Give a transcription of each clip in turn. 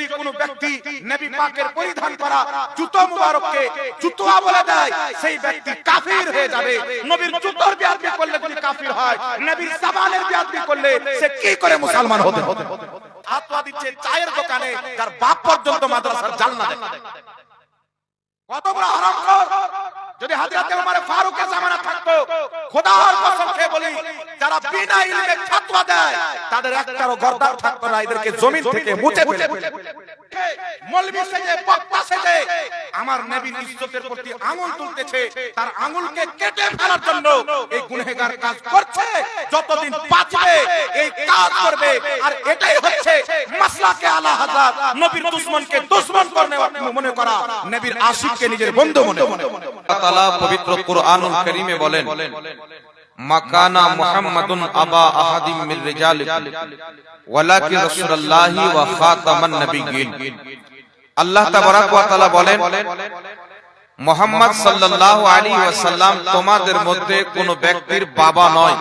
যদি কোনো ব্যক্তি নবী পাকের পরিধান করা জুতো মুবারককে জুতোয়া বলে দেয়, সেই ব্যক্তি কাফির হয়ে যাবে। নবীর জুতোর বেয়াদবি করলে যদি কাফির হয়, নবীর সাবানের বেয়াদবি করলে সে কি করে মুসলমান হতে হবে? ফাতোয়া দিচ্ছে চায়ের দোকানে, যার বাপ পর্যন্ত মাদ্রাসার জালনা দেয়। কত বড় হারামখোর! যদি হযরত ওমর ফারুকের জামানা থাকতো, খোদার কসম খেয়ে বলি, যারা বিনা ইলমে ফাতোয়া দেয় তাদের একটারও গর্দান থাকতো না, এদেরকে জমিন থেকে মুছে ফেলে মৌলভী সেজে বক্তা সেজে আমার নবীর ইজ্জতের প্রতি আঙুল তুলতেছে, তার আঙুলকে কেটে ফেলার জন্য এই গুনাহগার কাজ করছে। যতদিন বাঁচবে এই কাজ করবে। আর এটাই হচ্ছে মাসলাকে আলা হযরত, নবীর দুশমনকে দুশমন করনে মনে করা, নবীর আশিককে নিজের বন্ধু মনে করা। আল্লাহ তাআলা পবিত্র কুরআনুল কারীমে বলেন, মাকানা মুহাম্মাদুন আবা আহাদিম মির রিজালিকুম ওয়ালাকিন রাসূলুল্লাহি ওয়া খাতামান নবিয়্যিন। আল্লাহ তাবারাক ওয়া তাআলা বলেন, মুহাম্মদ সাল্লাল্লাহু আলাইহি ওয়াসাল্লাম তোমাদের মধ্যে কোনো ব্যক্তির বাবা নয়,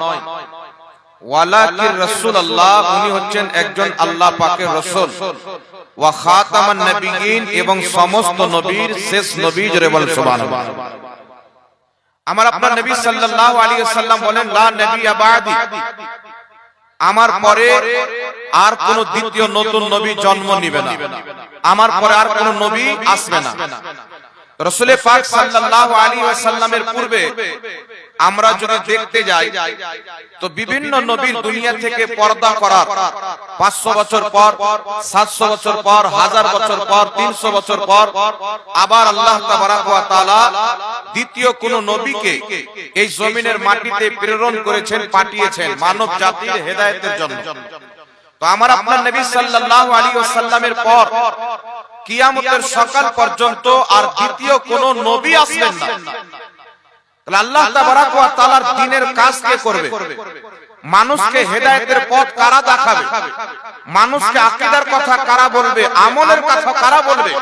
ওয়ালাকিন রাসূলুল্লাহ, উনি হচ্ছেন একজন আল্লাহ পাকের রাসূল, ওয়া খাতামান নবিয়্যিন, এবং সমস্ত নবীর শেষ নবী। জোরে বল সুবহানাল্লাহ। আমার আপনার নবী সাল্লাল্লাহু আলাইহি ওয়াসাল্লাম বলেন, লা নবিয়্যা বা'দি, আমার পরে আর কোন দ্বিতীয় নতুন নবী জন্ম নিবে না, আমার পরে আর কোন নবী আসবে না। রাসূল পাক সাল্লাল্লাহু আলাইহি ওয়াসাল্লামের পূর্বে আমরা যদি দেখতে যাই তো বিভিন্ন নবীর দুনিয়া থেকে পর্দা করার 500 বছর পর, 700 বছর পর, 1000 বছর পর, 300 বছর পর আবার আল্লাহ তাবারাক ওয়া তাআলা দ্বিতীয় কোন নবীকে এই জমিনের মাটিতে প্রেরণ করেছেন, পাঠিয়েছেন মানব জাতির হেদায়েতের জন্য। তো আমার আপনার নবী সাল্লাল্লাহু আলাইহি ওয়াসাল্লামের পর কিয়ামতের সকাল পর্যন্ত আর দ্বিতীয় কোন নবী আসবেন না। তাহলে আল্লাহ তাবারাক ওয়া তাআলার দ্বীনের কাজ কে করবে? মানুষকে হেদায়েতের পথ কারা দেখাবে? মানুষকে আকীদার কথা কারা বলবে? আমলের কথা কারা বলবে?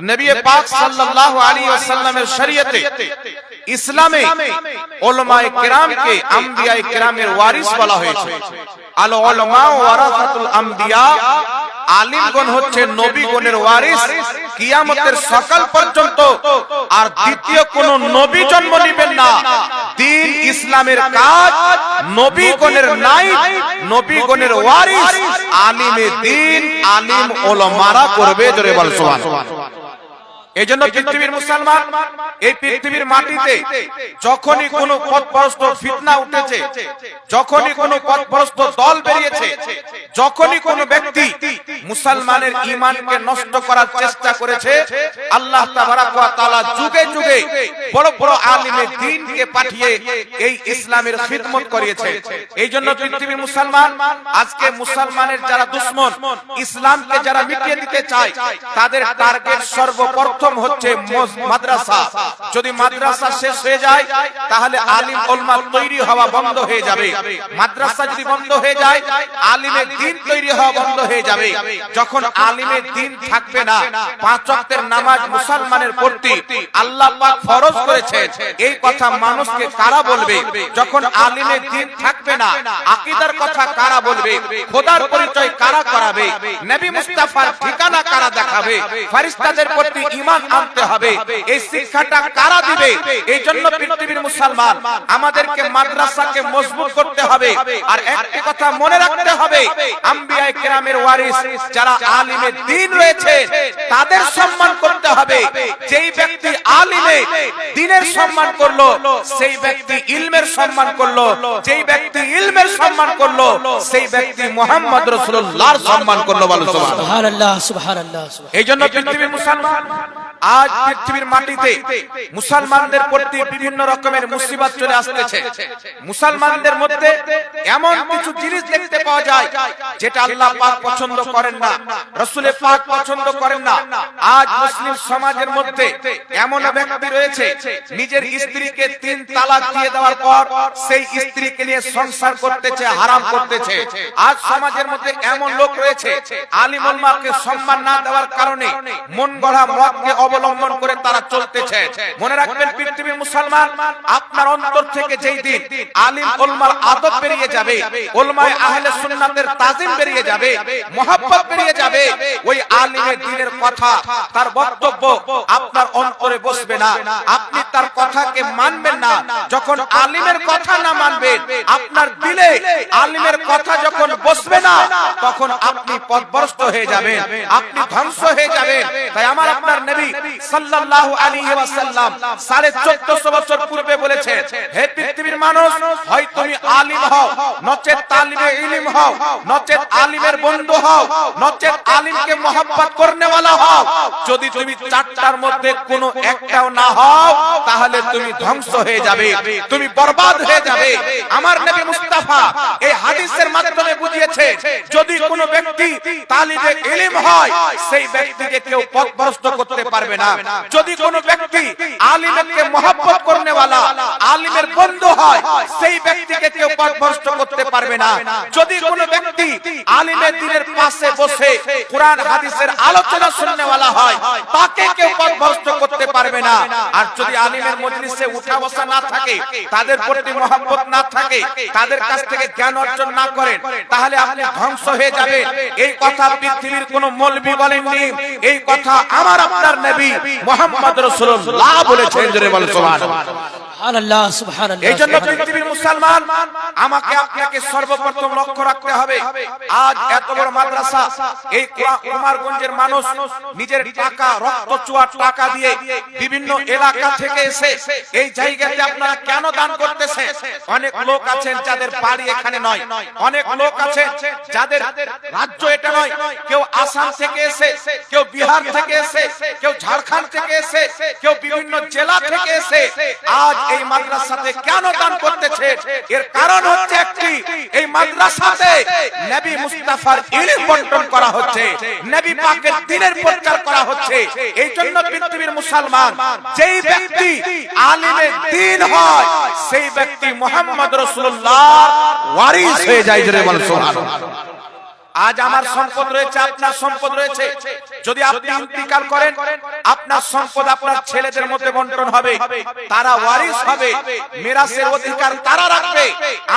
নবী পাক সাল্লাল্লাহু আলাইহি ওয়াসাল্লামের শরীয়তে, ইসলামে উলামায়ে কেরামকে আম্বিয়ায়ে কেরামের ওয়ারিস বলা হয়েছে। আল উলামা ওয়ারাসাতুল আম্বিয়া, আলিমগণ হচ্ছে নবীগণের ওয়ারিস। কিয়ামতের সকাল পর্যন্ত আর দ্বিতীয় কোন নবী জন্ম নেবেন না। দ্বীন ইসলামের কাজ নবীগণের নাই, নবীগণের ওয়ারিস আলিমে দ্বীন, আলিম উলামারা করবে। জোরে বল সুবহানাল্লাহ। এইজন্য পৃথিবীর মুসলমান, এই পৃথিবীর মাটিতে যখনই কোনো পথভ্রষ্ট ফিতনা উঠেছে, যখনই কোনো পথভ্রষ্ট দল বেরিয়েছে, যখনই কোনো ব্যক্তি মুসলমানের ঈমানকে নষ্ট করার চেষ্টা করেছে, আল্লাহ তাবারাক ওয়া তাআলা যুগে যুগে বড় বড় আলিমে দ্বীনকে পাঠিয়ে এই ইসলামের খিদমত করিয়েছে। এইজন্য পৃথিবীর মুসলমান, আজকে মুসলমানের যারা দুশমন, ইসলামকে যারা মিটিয়ে দিতে চায়, তাদের টার্গেট সর্বপ্রথম হচ্ছে মাদ্রাসা। যদি মাদ্রাসা শেষ হয়ে যায় তাহলে আলিম উলামা তৈরি হওয়া বন্ধ হয়ে যাবে। মাদ্রাসা যদি বন্ধ হয়ে যায়, আলিমে দ্বীন তৈরি হওয়া বন্ধ হয়ে যাবে। যখন আলিমে দ্বীন থাকবে না, 5 ওয়াক্তের নামাজ মুসলমানের প্রতি আল্লাহ পাক ফরজ করেছেন, এই কথা মানুষকে কারা বলবে? যখন আলিমে দ্বীন থাকবে না, আকীদার কথা কারা বলবে? খোদার পরিচয় কারা করাবে? নবী মুস্তাফার ঠিকানা কারা দেখাবে? ফেরেশতাদের প্রতি ঈমান আনতে হবে, এই শিক্ষাটা কারা দিবে? এই জন্য পৃথিবীর মুসলমান, আমাদেরকে মাদ্রাসাকে মজবুত করতে হবে। আর একটা কথা মনে রাখতে হবে, আম্বিয়ায়ে কেরামের ওয়ারিস যারা আলিমে দ্বীন রয়েছে তাদের সম্মান করতে হবে। যেই ব্যক্তি আলিমে দ্বীনের সম্মান করলো, সেই ব্যক্তি ইলমের সম্মান করলো। যেই ব্যক্তি ইলমের সম্মান করলো, সেই ব্যক্তি মুহাম্মদ রাসূলুল্লাহর সম্মান করলো। বলো সুবহানাল্লাহ, সুবহানাল্লাহ। এইজন্য পৃথিবীর মুসলমান, আজ পৃথিবীর মাটিতে মুসলমানদের প্রতি বিভিন্ন রকমের মুসিবত চলে আসতেছে। মুসলমানদের মধ্যে এমন কিছু জিনিস দেখতে পাওয়া যায় যেটা আল্লাহ পাক পছন্দ করেন না, রাসূল পাক পছন্দ করেন না। আজ মুসলিম সমাজের মধ্যে এমন ব্যক্তি রয়েছে, নিজের স্ত্রীকে 3 তালাক দিয়ে দেওয়ার পর সেই স্ত্রীকে নিয়ে সংসার করতেছে, হারাম করতেছে। আজ সমাজের মধ্যে এমন লোক রয়েছে, আলিম উলামাকে সম্মান না দেওয়ার কারণে মন গড়া মতকে অবলম্বন করে তারা চলতেছে। মনে রাখবেন পৃথিবীর মুসলমান, আপনার অন্তর থেকে যেই দিন আলিম উলামার আদব বেরিয়ে যাবে, উলামায়ে আহলে সুন্নাতের তাজিম বেরিয়ে যাবে, মুহাব্বত বেরিয়ে যাবে, ওই আলিমের দ্বীনের কথা, তার বক্তব্য আপনার অন্তরে বসবে না, আপনি তার কথাকে মানবেন না। যখন আলিমের কথা না মানবেন, আপনার দিলে আলিমের কথা যখন বসবে না, তখন আপনি পথভ্রষ্ট হয়ে যাবেন, আপনি ধ্বংস হয়ে যাবেন। তাই আমার আপনার নবী সাল্লাল্লাহু আলাইহি ওয়াসাল্লাম 1450 বছর পূর্বে বলেছেন, হে পৃথিবীর মানুষ, হয় তুমি আলিম হও, নচেত তালিবে ইলম হও, নচেত আলিমের বন্ধু হও, নচেত আলিমকে মহব্বত করনেওয়ালা হও। যদি তুমি চারটার মধ্যে কোনো একটাও না হও, তাহলে তুমি ধ্বংস হয়ে যাবে, তুমি বরবাদ হয়ে যাবে। আমার নবী মুস্তাফা এই হাদিসের মাধ্যমে বুঝিয়েছে, যদি কোনো ব্যক্তি তালিবে ইলম হয়, সেই ব্যক্তিকে কেউ পথভ্রষ্ট করতে পারবে না। যদি কোনো ব্যক্তি আলিমকে মহব্বত করনেওয়ালা, আলিমের বন্ধু হয়, সেই ব্যক্তিকে কেউ পথভ্রষ্ট করতে পারবে না। যদি কোনো ব্যক্তি আলিমের দ্বীনের পাশে বসে কুরআন হাদিসের আলোচনা শুননেওয়ালা হয়, তাকে কেউ পথভ্রষ্ট করতে পারবে না। আর যদি আলিমের মজলিসে উঠা বসা না থাকে, তাদের প্রতি মহব্বত না থাকে, তাদের কাছ থেকে জ্ঞান অর্জন না করেন, তাহলে আপনি ধ্বংস হয়ে যাবেন। এই কথা পৃথিবীর কোনো মৌলবি বলেননি, এই কথা আমার আপনার নবী মুহাম্মদ রাসূলুল্লাহ বলেছেন। জোরে বলেন সুবহানাল্লাহ। সুবহানাল্লাহ, সুবহানাল্লাহ। এই জন্য পৃথিবীর মুসলমান, আমাকে আপনাকে সর্বপ্রথম লক্ষ্য রাখতে হবে, আজ এত বড় মাদ্রাসা, এই কুমারগঞ্জের মানুষ নিজের টাকা, রক্ত চুয়ার টাকা দিয়ে বিভিন্ন এলাকা থেকে এসে এই জায়গাতে আপনারা কেন দান করতেছেন? অনেক লোক আছেন যাদের বাড়ি এখানে নয়, অনেক লোক আছেন যাদের রাজ্য এটা নয়, কেউ আসাম থেকে এসে, কেউ বিহার থেকে এসে, কেউ ঝাড়খণ্ড থেকে এসে, কেউ বিভিন্ন জেলা থেকে এসে আজ এই মাদ্রাসাতে কেন দান করতেছে? এর কারণ হচ্ছে একটি, এই মাদ্রাসাতে নবী মুস্তাফার ইলম বন্টন করা হচ্ছে, নবী পাকের দ্বীনের প্রচার করা হচ্ছে। এই জন্য পৃথিবীর মুসলমান, যেই ব্যক্তি আলিমের দ্বীন হয়, সেই ব্যক্তি মুহাম্মদ রাসূলুল্লাহর ওয়ারিস হয়ে যায়। জোরে বলেন সুবহানাল্লাহ। আজ আমার সম্পদ রয়েছে, আপনার সম্পদ রয়েছে, যদি আপনি ইন্তিকাল করেন, আপনার সম্পদ আপনার ছেলেদের মধ্যে বন্টন হবে, তারা ওয়ারিস হবে, মিরাসের অধিকার তারা রাখবে।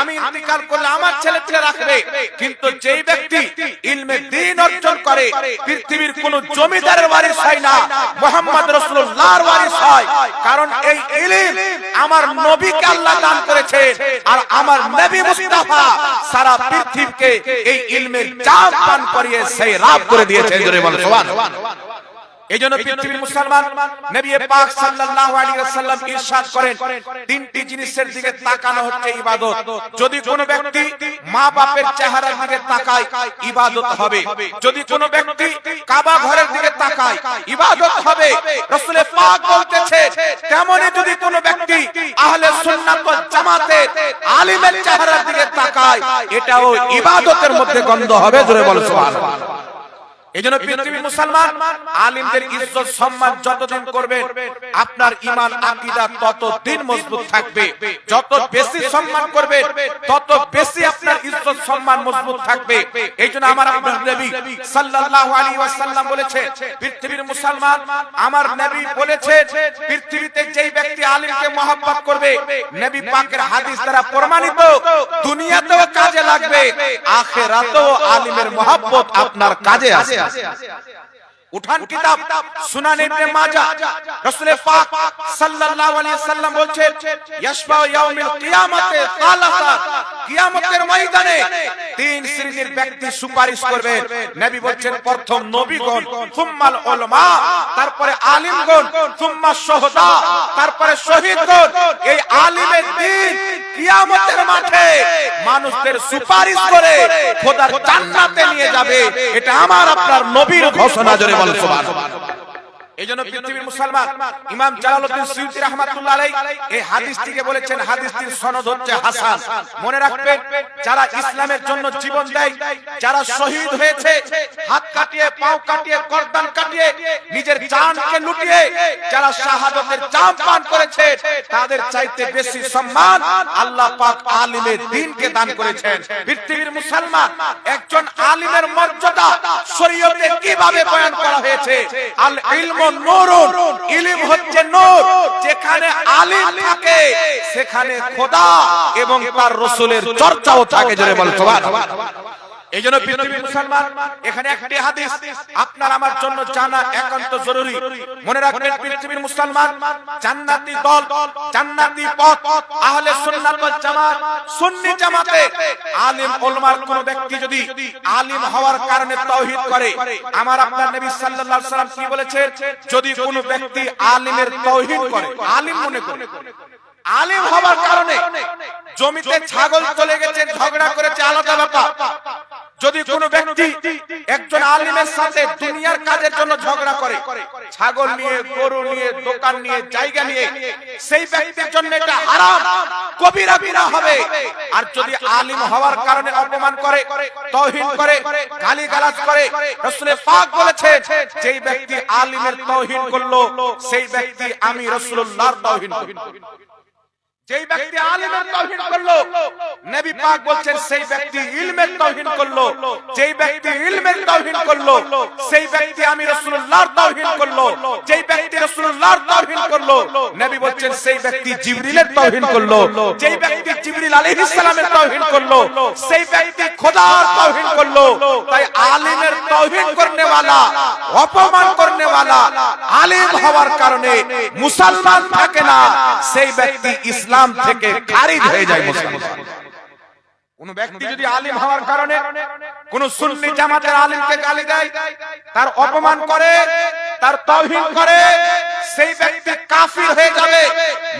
আমি ইন্তিকাল করলে আমার ছেলেরা রাখবে। কিন্তু যেই ব্যক্তি ইলমে দ্বীন অর্জন করে, পৃথিবীর কোন জমিদারের ওয়ারিস হয় না, মুহাম্মদ রাসূলুল্লাহর ওয়ারিস হয়। কারণ এই ইলম আমার নবীকে আল্লাহ দান করেছেন, আর আমার নবী মুস্তাফা সারা পৃথিবীকে এই ইলমের চাপ পান করিয়ে সেই রাব করে দিয়েছেন। জোরে বলেন সুবহানাল্লাহ। এইজন্য পৃথিবীর মুসলমান, নবী পাক সাল্লাল্লাহু আলাইহি ওয়াসাল্লাম ইরশাদ করেন, তিনটি জিনিসের দিকে তাকানো হচ্ছে ইবাদত। যদি কোনো ব্যক্তি মা বাপের চেহারার দিকে তাকায়, ইবাদত হবে। যদি কোনো ব্যক্তি কাবা ঘরের দিকে তাকায়, ইবাদত হবে। রাসূল পাক বলতেছে, তেমনি যদি কোনো ব্যক্তি আহলে সুন্নাত ওয়াল জামাতের আলিমের চেহারার দিকে তাকায়, এটাও ইবাদতের মধ্যে গণ্য হবে। জোরে বলো সুবহানাল্লাহ। এইজন্য পৃথিবীর মুসলমান, আলিমদের ইজ্জত সম্মান যতদিন করবেন, আপনার ঈমান আকীদা ততদিন মজবুত থাকবে। যত বেশি সম্মান করবেন, তত বেশি আপনার ইজ্জত সম্মান মজবুত থাকবে। এইজন্য আমার আপনার নবী সাল্লাল্লাহু আলাইহি ওয়াসাল্লাম বলেছে, পৃথিবীর মুসলমান, আমার নবী বলেছেন, পৃথিবীতে যেই ব্যক্তি আলিমকে মহব্বত করবে, নবী পাকের হাদিস দ্বারা প্রমাণিত, দুনিয়াতেও কাজে লাগবে, আখিরাতেও আলিমের মহব্বত আপনার কাজে আসে। উঠান কিতাব সুনান ইবনে মাজাহ, রাসূল পাক সাল্লাল্লাহু আলাইহি ওয়াসাল্লাম বলেন, ইয়াশফা ইয়াউমিল কিয়ামতে সালাসা, কিয়ামতের ময়দানে তিন শ্রেণীর ব্যক্তি সুপারিশ করবে। নবী বলেন, প্রথম নবীগণ, সুম্মাল উলামা, তারপরে আলিমগণ, সুম্মা শুহাদা, তারপরে শহীদগণ। এই আলিমের দ্বীন কিয়ামতের মাঠে মানুষদের সুপারিশ করে খোদার জান্নাতে নিয়ে যাবে। এটা আমার আপনার নবীর ঘোষণা। জোরে বলেন সুবহানাল্লাহ। এইজন্য পৃথিবীর মুসলমান, ইমাম জালালউদ্দিন সুয়ুতী রাহমাতুল্লাহ আলাইহি এই হাদিসটিকে বলেছেন, হাদিসটির সনদ হচ্ছে হাসান। মনে রাখবেন, যারা ইসলামের জন্য জীবন দেয়, যারা শহীদ হয়েছে, হাত কাটিয়ে, পাও কাটিয়ে, গর্দান কাটিয়ে, নিজের জানকে লুটিয়ে যারা শাহাদাতের জাম পান করেছে, তাদের চাইতে বেশি সম্মান আল্লাহ পাক আলিমের দ্বীনকে দান করেছেন। পৃথিবীর মুসলমান, একজন আলিমের মর্যাদা শরীয়তে কিভাবে বয়ান করা হয়েছে? আল ইলমু নূরুন, ইলম হচ্ছে নূর। যেখানে আলিম থাকে, সেখানে খোদা এবং তার রাসূলের চর্চাও থাকে। জোরে বল সুবহানাল্লাহ। এইজন্য পৃথিবীর মুসলমান এখানে একটি হাদিস আপনার আমার জন্য জানা একান্ত জরুরি। মনে রাখবেন পৃথিবীর মুসলমান জান্নাতি দল, জান্নাতি পথ, আহলে সুন্নাত ওয়াল জামাত, সুন্নি জামাতে আলিম উলামার কোন ব্যক্তি যদি আলিম হওয়ার কারণে তাওহীদ করে, আমার আপনার নবী সাল্লাল্লাহু আলাইহি সাল্লাম কি বলেছেন, যদি কোন ব্যক্তি আলিমের তাওহীদ করে, আলিম মনে করে, আলিম হওয়ার কারণে জমিতে ছাগল চলে গেছে, ঝগড়া করেছে, আলাদা ব্যাপার। যদি কোনো ব্যক্তি একজন আলিমের সাথে দুনিয়ার কাজের জন্য ঝগড়া করে, ছাগল নিয়ে, গরু নিয়ে, দোকান নিয়ে, জায়গা নিয়ে, সেই ব্যক্তির জন্য এটা হারাম, কবিরা গুনাহ হবে। আর যদি আলিম হওয়ার কারণে অপমান করে, তাওহীদ করে, গালিগালাজ করে, রাসূল পাক বলেছেন যেই ব্যক্তি আলিমের তাওহীদ করলো সেই ব্যক্তি আমি রাসূলুল্লাহর তাওহীদ করব। যেই ব্যক্তি আলিমের তাওহীদ করলো, নবী পাক বলছেন সেই ব্যক্তি ইলমের তাওহীদ করলো। যেই ব্যক্তি ইলমের তাওহীদ করলো সেই ব্যক্তি আমি রাসূলুল্লাহর তাওহীদ করলো। যেই ব্যক্তি রাসূলুল্লাহর তাওহীদ করলো, নবী বলছেন সেই ব্যক্তি জিবরিলের তাওহীদ করলো। যেই ব্যক্তি জিবরিল আলাইহিস সালামের তাওহীদ করলো সেই ব্যক্তি খোদার তাওহীদ করলো। তাই আলিমের তাওহীদ করনে ওয়ালা, অপমান করনে ওয়ালা আলিম হওয়ার কারণে মুসলমান থাকে না, সেই ব্যক্তি ইসলাম থেকে খারিজ হয়ে যায়। মুসলমান কোন ব্যক্তি যদি আলিম হওয়ার কারণে কোন সুন্নি জামাতের আলিমকে গালি দেয়, তার অপমান করে, তার তাওহীদ করে, সেই ব্যক্তি কাফির হয়ে যাবে,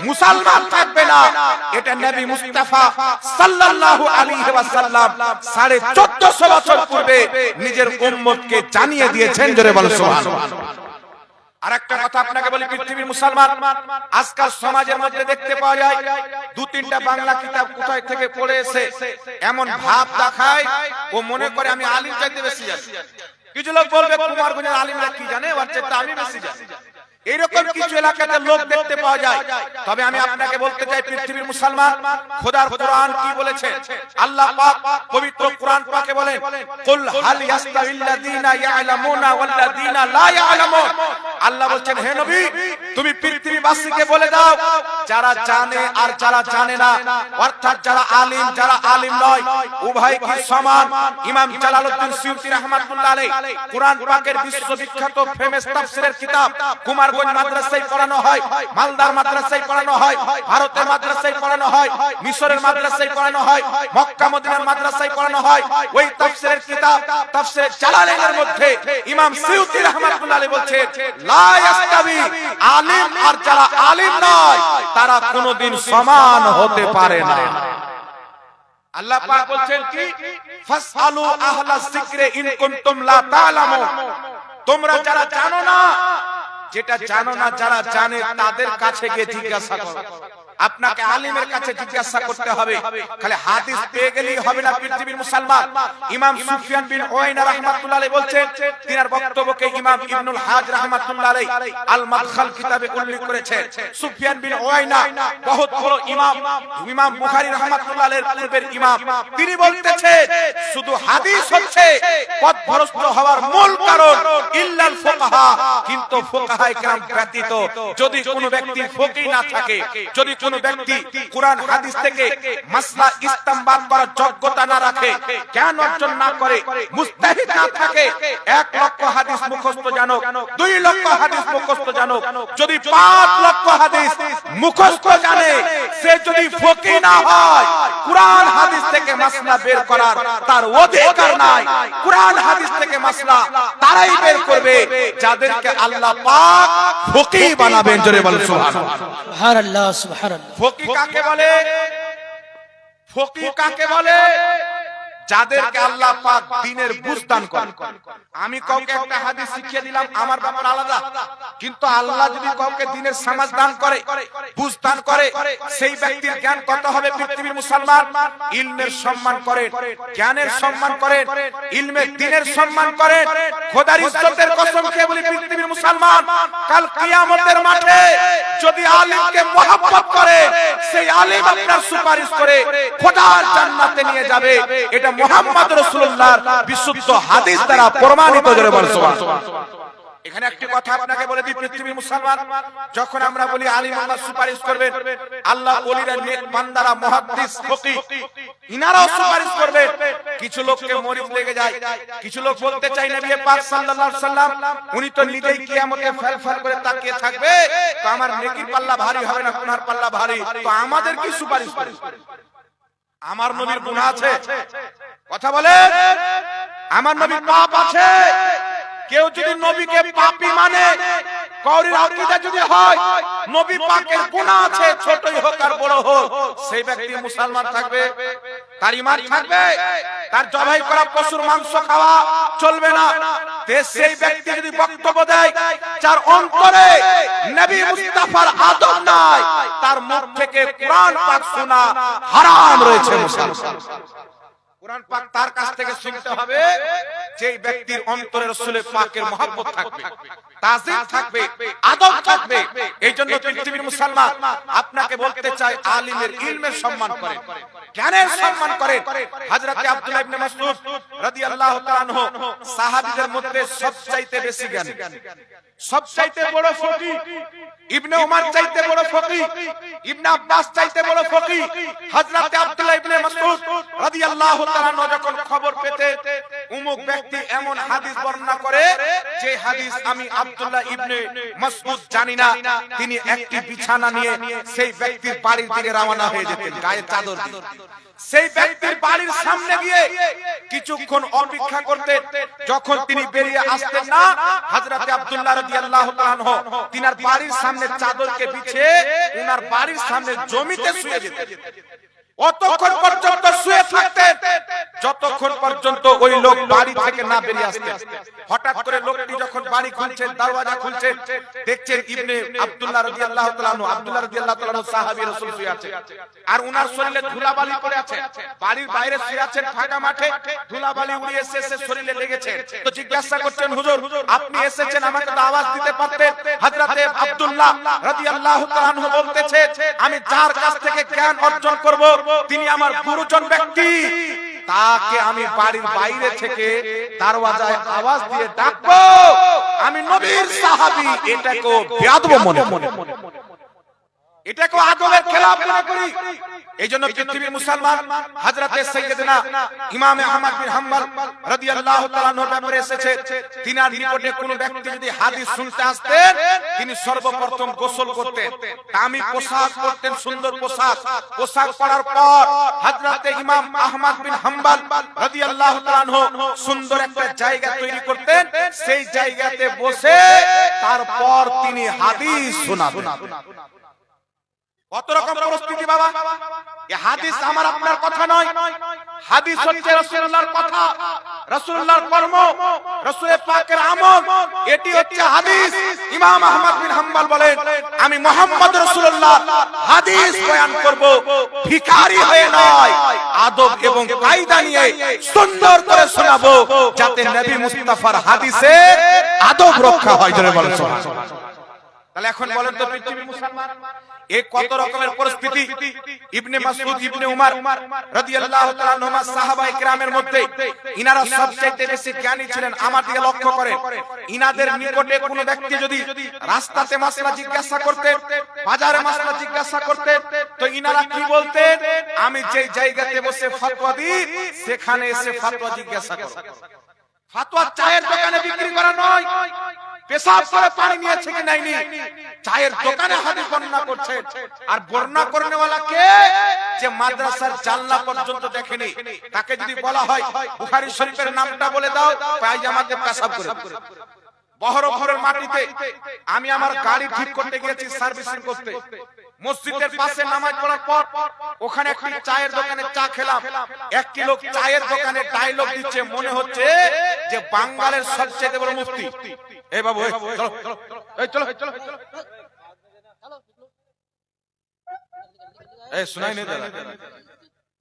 মুসলমান থাকবে না। এটা নবী মুস্তাফা সাল্লাল্লাহু আলাইহি ওয়াসাল্লাম 1450 বছর পূর্বে নিজের উম্মতকে জানিয়ে দিয়েছেন। জোরে বলো সুবহানাল্লাহ। আরেকটা কথা আপনাকে বলি, পৃথিবীর মুসলমান আজকাল সমাজের মধ্যে দেখতে পাওয়া যায় দু তিনটা বাংলা কিতাব কোথায় থেকে পড়ে এসে এমন ভাব দেখায় ও মনে করে আমি আলিম চাইতে বেশি জানি। কিছু লোক বলবে কুমারগঞ্জের আলিমরা কি জানে, ওর চাইতে আমি বেশি জানি। এইরকম কিছু এলাকাতে লোক দেখতে পাওয়া যায়। তবে আমি আপনাকে বলতে চাই পৃথিবীর মুসলমান খোদার কোরআন কি বলেছে, আল্লাহ পাক পবিত্র কোরআন পাকে বলেন, কুল হাল ইয়াস্তাবিল্লাযিনা ইয়ালামুনা ওয়াল্লাযিনা লা ইয়ালামুন। আল্লাহ বলেন হে নবী তুমি পৃথিবীবাসীকে বলে দাও যারা জানে আর যারা জানে না, অর্থাৎ যারা আলিম যারা আলিম নয় উভয় কি সমান। ইমাম জালালউদ্দিন সুয়ুতী রাহমাতুল্লাহ আলাইহি কোরআন পাকের বিশ্ববিখ্যাত ফেমাস তাফসীরের কিতাব কুমারগঞ্জ মাদ্রাসায় পড়ানো হয়, মালদার মাদ্রাসায় পড়ানো হয়, ভারতের মাদ্রাসায় পড়ানো হয়, মিশরের মাদ্রাসায় পড়ানো হয়, মক্কা মদিনার মাদ্রাসায় পড়ানো হয়। ওই তাফসীরের কিতাব তাফসীর জালালাইনের মধ্যে ইমাম সুয়ুতী রাহমাতুল্লাহ আলাইহি বলছেন লা ইয়াস্তাবি, আলিম আর যারা আলিম নয় তারা কোনোদিন সমান হতে পারে না। আল্লাহ পাক বলছেন কি, ফাসআলু আহলাজ যিকরি ইন কুনতুম লা তা'লামুন। তোমরা যারা জানো না, যেটা জানো না যারা জানে তাদের কাছে গিয়ে জিজ্ঞাসা করো। আপনাকে আলিমের কাছে জিজ্ঞাসা করতে হবে, খালি হাদিস পেয়ে গেলেই হবে না। পৃথিবীর মুসলমান ইমাম সুফিয়ান বিন উয়াইনা রাহমাতুল্লাহ আলাইহি বলছেন, তিনার বক্তব্যকে ইমাম ইবনুল হাজ রাহমাতুল্লাহ আলাইহি আল মাদখাল কিতাবে উল্লেখ করেছেন। সুফিয়ান বিন উয়াইনা বহুত বড় ইমাম, ইমাম বুখারী রাহমাতুল্লাহ আলাইহির পূর্বের ইমাম। তিনি বলতেছেন শুধু হাদিস হচ্ছে পথভ্রষ্ট হওয়ার মূল কারণ, ইল্লাল ফুকাহা, কিন্তু ফুকাহায়ে কেরাম ব্যতীত যদি কোনো ব্যক্তি ফকিহ না থাকে, যদি কোন ব্যক্তি কুরআন হাদিস থেকে মাসলা ইস্তেমবাত করার যোগ্যতা না রাখে, জ্ঞান অর্জন না করে, মুস্তাহিদ না থাকে, 1 লক্ষ হাদিস মুখস্থ জানুক, 2 লক্ষ হাদিস মুখস্থ জানুক, যদি 5 লক্ষ হাদিস মুখস্থ জানে, সে যদি ফকিহ না হয় কুরআন হাদিস থেকে মাসলা বের করার তার অধিকার নাই। কুরআন হাদিস থেকে মাসলা তারাই বের করবে যাদেরকে আল্লাহ পাক ফকিহ বানাবেন। জোরে বলেন সুবহানাল্লাহ। সুবহানাল্লাহ সুবহানাল্লাহ। ফকিহ কাকে বলে? ফকিহ কাকে বলে? যাদেরকে আল্লাহ পাক দ্বীনের বুঝ দান করেন। আমি কাউকে একটা হাদিস শিখিয়ে দিলাম, আমার ব্যাপার আলাদা, কিন্তু আল্লাহ যদি কাউকে দ্বীনের সমাজ দান করে, বুঝ দান করে, সেই ব্যক্তির জ্ঞান কত হবে? পৃথিবীর মুসলমান ইলমের সম্মান করেন, জ্ঞানের সম্মান করেন, ইলমের দ্বীনের সম্মান করেন। খোদার ইজ্জতের কসম খেয়ে বলি পৃথিবীর মুসলমান, কাল কিয়ামতের মাঠে যদি আলিমকে মহব্বত করে, সেই আলিম আপনার সুপারিশ করে খোদার জান্নাতে নিয়ে যাবে। এটা মুহাম্মদ রাসূলুল্লাহর বিশুদ্ধ হাদিস দ্বারা প্রমাণিত। জোরে বলেন সুবহানাল্লাহ। এখানে একটি কথা আপনাকে বলে দিই, পৃথিবীর মুসলমান, যখন আমরা বলি আলিম আল্লাহ সুপারিশ করবেন, আল্লাহ ওলিরা নেক বান্দারা মুহাদ্দিস ফকিহ ইনারাও সুপারিশ করবেন, কিছু লোককে মরিদ লেগে যায়, কিছু লোক বলতে চায় নবী পাক সাল্লাল্লাহু আলাইহি সাল্লাম উনি তো নিজেই কিয়ামতে ফেলফেল করে তাকিয়ে থাকবে, তো আমার নেকির পাল্লা ভারী হবে না গুনার পাল্লা ভারী, তো আমাদের কি সুপারিশ করবে? আমার নবীর গুনাহ আছে? কথা বলেন। আমার নবীর পাপ আছে? কেউ যদি নবীকে পাপী মানে, কওরির আকীদা যদি হয় নবী পাকের গুনাহ আছে, ছোটই হোক আর বড় হোক, সেই ব্যক্তি মুসলমান থাকবে? তার ঈমান থাকবে? তার জবাই করা পশুর মাংস খাওয়া চলবে না? সেই ব্যক্তি যদি বক্তব্য দেয় যার অন্তরে নবী মুস্তাফার আদব নাই, তার মুখ থেকে কোরআন পাক শোনা হারাম রয়েছে। মুসলমান কোরআন পাক তার কাছ থেকে শুনতে হবে যেই ব্যক্তির অন্তরে রাসূলের পাকের মহব্বত থাকবে, তাজিম থাকবে, আদব থাকবে। এইজন্য পৃথিবীর মুসলমান আপনাকে বলতে চাই, আলিমের ইলমের সম্মান করেন, জ্ঞানের সম্মান করেন। হযরত আব্দুল্লাহ ইবনে মাসউদ রাদিয়াল্লাহু তাআলা আনহু সাহাবীদের মধ্যে সবচাইতে বেশি জ্ঞানী, সবচাইতে বড় ফকিহ, ইবনে উমর চাইতে বড় ফকিহ, ইবনে আব্বাস চাইতে বড় ফকিহ। হযরত আব্দুল্লাহ ইবনে মাসউদ রাদিয়াল্লাহু তাআলা আনহু যখন খবর পেতে অমুক ব্যক্তি এমন হাদিস বর্ণনা করে যে হাদিস আমি আব্দুল্লাহ ইবনে মাসউদ জানি না, তিনি একটি বিছানা নিয়ে সেই ব্যক্তির বাড়ির দিকে রওনা হয়ে যেতেন গায়ে চাদর দিয়ে। সেই ব্যক্তির বাড়ির সামনে গিয়ে কিছুক্ষণ অপেক্ষা করতেন, যখন তিনি বেরিয়ে আসতেন না, হযরত আব্দুল্লাহ রাদিয়াল্লাহু তাআলা আনহু তিনার বাড়ির সামনে চাদরকে বিছিয়ে উনার বাড়ির সামনে জমিতে শুয়ে যেতেন। অতক্ষণ পর্যন্ত শুয়ে থাকতেন যতক্ষণ পর্যন্ত ওই লোক বাড়ি থেকে না বেরিয়ে আসতেন। হঠাৎ করে লোকটি যখন বাড়ি খুলছেন, দরজা খুলছেন, দেখছেন ইবনে আব্দুল্লাহ রাদিয়াল্লাহু তাআলা আনহু, আব্দুল্লাহ রাদিয়াল্লাহু তাআলা আনহু সাহাবী রাসূল শুয়ে আছে, আর উনার শরীরে ধুলাবালি পড়ে আছে। বাড়ির বাইরে শুয়ে আছেন ফাঁকা মাঠে, ধুলাবালি উড়ে এসে শরীরে লেগেছে। তো জিজ্ঞাসা করছেন, হুজুর আপনি এসেছেন, আমাকে তো আওয়াজ দিতে পারতেন। হযরত আব্দুল্লাহ রাদিয়াল্লাহু তাআলা আনহু বলতেছে, আমি যার কাছ থেকে জ্ঞান অর্জন করব তিনি আমার গুরুজন ব্যক্তি, তাকে আমি বাড়ির বাইরে থেকে দরওয়াজায় আওয়াজ দিয়ে ডাকবো, আমি নবীর সাহাবী, এটাকে বেয়াদব মনে মনে, এটাকে আদবের খেলাফ মনে করি। এইজন্য পৃথিবীর মুসলমান হযরত সাইয়্যিদনা ইমাম আহমদ বিন হাম্বল রাদিয়াল্লাহু তাআলা আনহু ব্যাপারে এসেছে, তিনার নিকটে কোনো ব্যক্তি যদি হাদিস শুনতে আসতেন, তিনি সর্বপ্রথম গোসল করতেন, দামি পোশাক পরতেন, সুন্দর পোশাক, পোশাক পরার পর হযরত ইমাম আহমদ বিন হাম্বল রাদিয়াল্লাহু তাআলা আনহু সুন্দর একটা জায়গা তৈরি করতেন, সেই জায়গাতে বসে তারপর তিনি হাদিস শোনাতেন। কত রকম পরিস্থিতি বাবা! এই হাদিস আমার আপনার কথা নয়, হাদিস হচ্ছে রাসূলুল্লাহর কথা, রাসূলুল্লাহর কর্ম, রাসূলের পাকের আমল, এটি হচ্ছে হাদিস। ইমাম আহমদ বিন হাম্বল বলেন, আমি মুহাম্মদ রাসূলুল্লাহ হাদিস বয়ান করব ভিখারি হয়ে নয়, আদব এবং কায়দা নিয়ে সুন্দর করে শোনাবো, যাতে নবী মুস্তাফার হাদিসে আদব রক্ষা হয়। জোরে বলেন সুবহানাল্লাহ। তাহলে এখন বলেন তো পৃথিবীর মুসলমান, এই কত রকমের পরিস্থিতি! ইবনে মাসউদ, ইবনে উমর রাদিয়াল্লাহু তাআলা আনহুমা সাহাবায়ে কেরামের মধ্যে ইনারা সবচেয়ে বেশি জ্ঞানী ছিলেন। আমার দিকে লক্ষ্য করেন, ইনাদের নিকটে কোনো ব্যক্তি যদি রাস্তাতে মাসলা জিজ্ঞাসা করতেন, বাজারে মাসলা জিজ্ঞাসা করতেন, তো ইনারা কি বলতেন? আমি যে জায়গাতে বসে ফতোয়া দিই সেখানে এসে ফতোয়া জিজ্ঞাসা করো। ফতোয়া চায়ের দোকানে বিক্রি করা নয়, পেশাব করে পানি নিয়েছে কি নাইনি, চায়ের দোকানে হাদিস বর্ণনা করছে। আর বর্ণনা করনেওয়ালা কে? যে মাদ্রাসার জানলা পর্যন্ত দেখেনি, তাকে যদি বলা হয় বুখারী শরীফের নামটা বলে দাও, পায়জামাতে পেশাব করে। বহরমপুরের মাটিতে আমি আমার গাড়ি ঠিক করতে গিয়েছি, সার্ভিসিং করতে, মসজিদের পাশে নামাজ পড়ার পর ওখানে একটি চায়ের দোকানে চা খেলাম। একটি লোক চায়ের দোকানে ডায়লগ দিচ্ছে, মনে হচ্ছে যে বাঙালের সবচেয়ে বড় মুফতি। এই বাবু চলো, এই চলো, এই सुनाई नहीं दे रहा,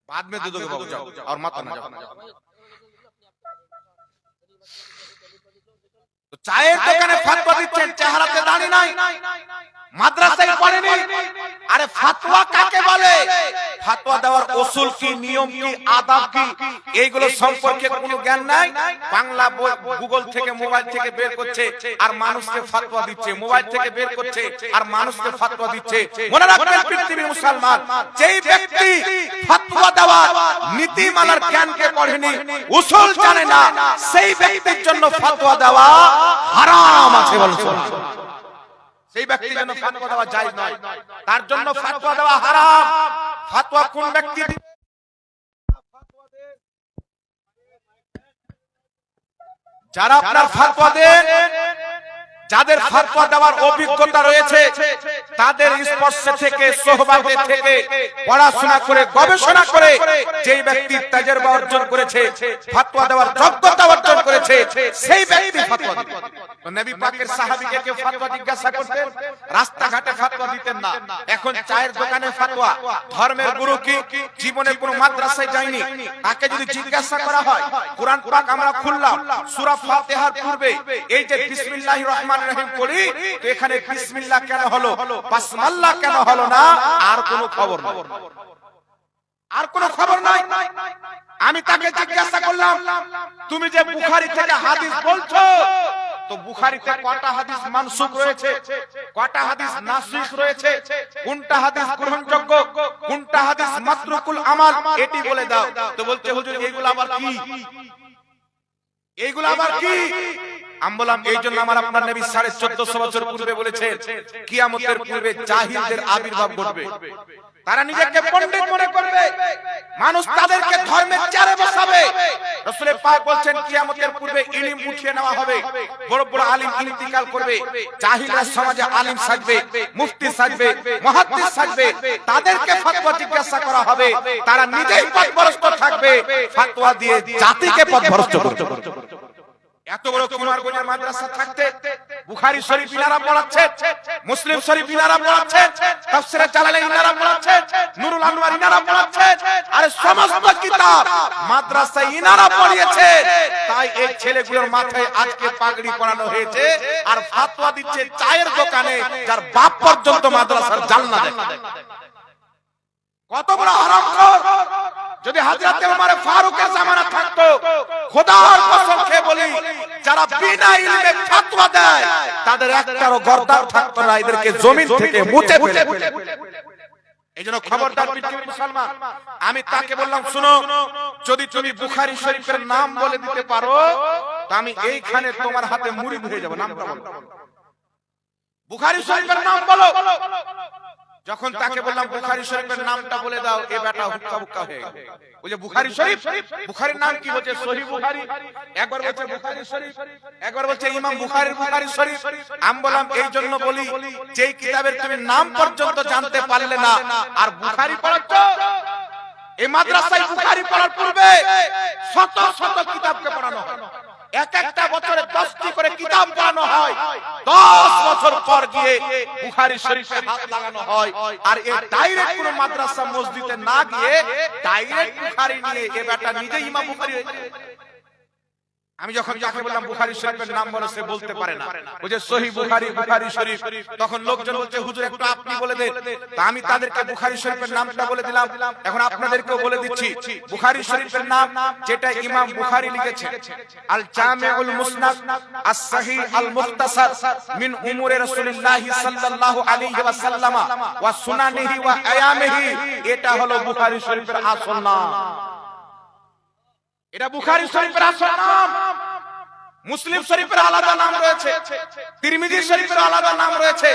बाद में दे दोगे बाबू, जाओ और मत आना, जाओ। তো চায়ের দোকানে ফতোয়া দিচ্ছেন, চেহারাতে দাড়ি নাই, মাদ্রাসায় পড়েনি। আরে ফাতোয়া কাকে বলে? ফাতোয়া দেওয়ার উসুল কি, নিয়ম কি, আদাব কি, এইগুলো সম্পর্কে কোনো জ্ঞান নাই। বাংলা গুগল থেকে, মোবাইল থেকে বের করছে আর মানুষকে ফাতোয়া দিচ্ছে, মোবাইল থেকে বের করছে আর মানুষকে ফাতোয়া দিচ্ছে। মনে রাখবেন পৃথিবীর মুসলমান, যেই ব্যক্তি ফাতোয়া দেওয়ার নীতিমালার জ্ঞানকে পড়েনি, উসুল জানে না, সেই ব্যক্তির জন্য ফাতোয়া দেওয়া হারাম আছে বলছেন। সেই ব্যক্তির জন্য ফাতোয়া দেওয়া জায়েজ নয়, তার জন্য ফাতোয়া দেওয়া হারাম। ফাতোয়া কোন ব্যক্তি? যারা আপনার ফাতোয়া দেন, যাদের ফাতোয়া দেওয়ার অভিজ্ঞতা রয়েছে, তাদের স্পর্শ থেকে, সোহবাতে থেকে, পড়াশোনা করে, গবেষণা করে যেই ব্যক্তি তাজরবা অর্জন করেছে, ফাতোয়া দেওয়ার যোগ্যতা অর্জন করেছে, সেই ব্যক্তি ফাতোয়া দিবে। তো নবী পাকের সাহাবীকে কেউ ফাতোয়া জিজ্ঞাসা করতেন, রাস্তাঘাটে ফাতোয়া দিতেন না। এখন চায়ের দোকানে ফাতোয়া, ধর্মের গুরু কি জীবনে কোনো মাদ্রাসায় যায়নি, তাকে যদি জিজ্ঞাসা করা হয়, কোরআন পাক আমরা খুললাম, সূরা ফাতিহার পূর্বে এই যে বিসমিল্লাহির রহমানির রহিম পড়ি, তো এখানে বিসমিল্লাহ কেন হলো, বাসমাল্লাহ কেন হলো না, আর কোনো খবর নাই, আর কোনো খবর নাই। আমি তাকে জিজ্ঞাসা করলাম, তুমি যে বুখারী থেকে হাদিস বলছো, তো বুখারীতে কয়টা হাদিস মানসুখ রয়েছে, কয়টা হাদিস নাসিখ রয়েছে, কোনটা হাদিস গ্রহণযোগ্য, কোনটা হাদিস মাতরুকুল আমাল, এটি বলে দাও। তো বলছে হুজুর এগুলো আবার কি, এইগুলো আবার কি? আমি বললাম এই জন্য আমার আপনার নবী 1450 বছর পূর্বে বলেছেন, কিয়ামতের পূর্বে জাহিলদের আবির্ভাব ঘটবে। তারা নিজেকে পণ্ডিত মনে করবে, মানুষ তাদেরকে ধর্মের চেয়ারে বসাবে। রাসূল পাক বলছেন কিয়ামতের পূর্বে ইলম উঠিয়ে নেওয়া হবে, বড় বড় আলিম ইন্তিকাল করবে, জাহিলরা সমাজে আলিম সাজবে, মুফতি সাজবে, মুহাদ্দিস সাজবে, তাদেরকে ফতোয়া জিজ্ঞাসা করা হবে, তারা নিজেই পথভ্রষ্ট থাকবে, ফতোয়া দিয়ে জাতিকে পথভ্রষ্ট করবে। এত বড় কুমারগঞ্জের মাদ্রাসা থাকতে বুখারী শরীফ ইনারা পড়াচ্ছে, মুসলিম শরীফ ইনারা পড়াচ্ছে, তাফসীরে জালালাইন ইনারা পড়াচ্ছে, নুরুল আনওয়ার ইনারা পড়াচ্ছে, আরে সমস্ত কিতাব মাদ্রাসা ইনারা পড়িয়েছে। তাই এই ছেলেগুলোর মাথায় আজকে পাগড়ি পরানো হয়েছে আর ফতোয়া দিচ্ছে চায়ের দোকানে, যার বাপ পর্যন্ত মাদ্রাসার জালনা দেয়। কত বড় হারামখোর! যদি হযরত ওমর ফারুকের জামানা থাকতো, খোদার কসম খেয়ে বলি, যারা বিনা ইলমে ফতোয়া দেয় তাদের একটারও গর্দান থাকতো না, এদেরকে জমিন থেকে মুছে ফেলে। এইজন্য খবরদার পৃথিবীর মুসলমান, আমি তাকে বললাম শুনো, যদি তুমি বুখারী শরীফের নাম বলে দিতে পারো, তো আমি এইখানে তোমার হাতে মুড়ি হয়ে যাব। নামটা বলো, বুখারী শরীফের নাম বলো। যখন তাকে বললাম বুখারী শরীফের নামটা বলে দাও, এ বেটা হুক্কা হুক্কা হয়ে গেল। ওই যে বুখারী শরীফ, বুখারীর নাম কি বলছে? সহিহ বুখারী। একবার বলছে বুখারী শরীফ, একবার বলছে ইমাম বুখারীর বুখারী শরীফ। আমি বললাম এই জন্য বলি, যেই কিতাবের তুমি নাম পর্যন্ত জানতে পারলে না আর বুখারী পড়াচ্ছ। এই মাদ্রাসায় বুখারী পড়ার পূর্বে শত শত কিতাবকে পড়ানো হয়, এক একটা বছরে 10টি করে কিতাব পড়ানো হয়, 10 বছর পর গিয়ে বুখারী শরীফে হাত লাগানো হয়। আর এই ডাইরেক্ট কোন মাদ্রাসা মসজিদে না গিয়ে ডাইরেক্ট বুখারী নিয়ে এ বেটা নিজে ইমাম বুখারী হয়ে যায়। আমি যখন যাকে বললাম বুখারী শরীফের নাম বলো, সে বলতে পারে না, ওই যে সহিহ বুখারী, বুখারী শরীফ। তখন লোকজন বলছে হুজুর একটু আপনি বলে দেন। তা আমি তাদেরকে বুখারী শরীফের নামটা বলে দিলাম। এখন আপনাদেরকেও বলে দিচ্ছি, বুখারী শরীফের নাম যেটা ইমাম বুখারী লিখেছেন, আল জামিউল মুসনাদ আস সহিহ আল মুখতাসার মিন উমুরি রাসূলিল্লাহি সাল্লাল্লাহু আলাইহি ওয়াসাল্লাম ওয়া সুনানিহি ওয়া আয়ামিহি, এটা হলো বুখারী শরীফের আসল নাম। এটা বুখারী শরীফের আসল নাম। মুসলিম শরীফের আলাদা নাম রয়েছে, তিরমিজি শরীফের আলাদা নাম রয়েছে।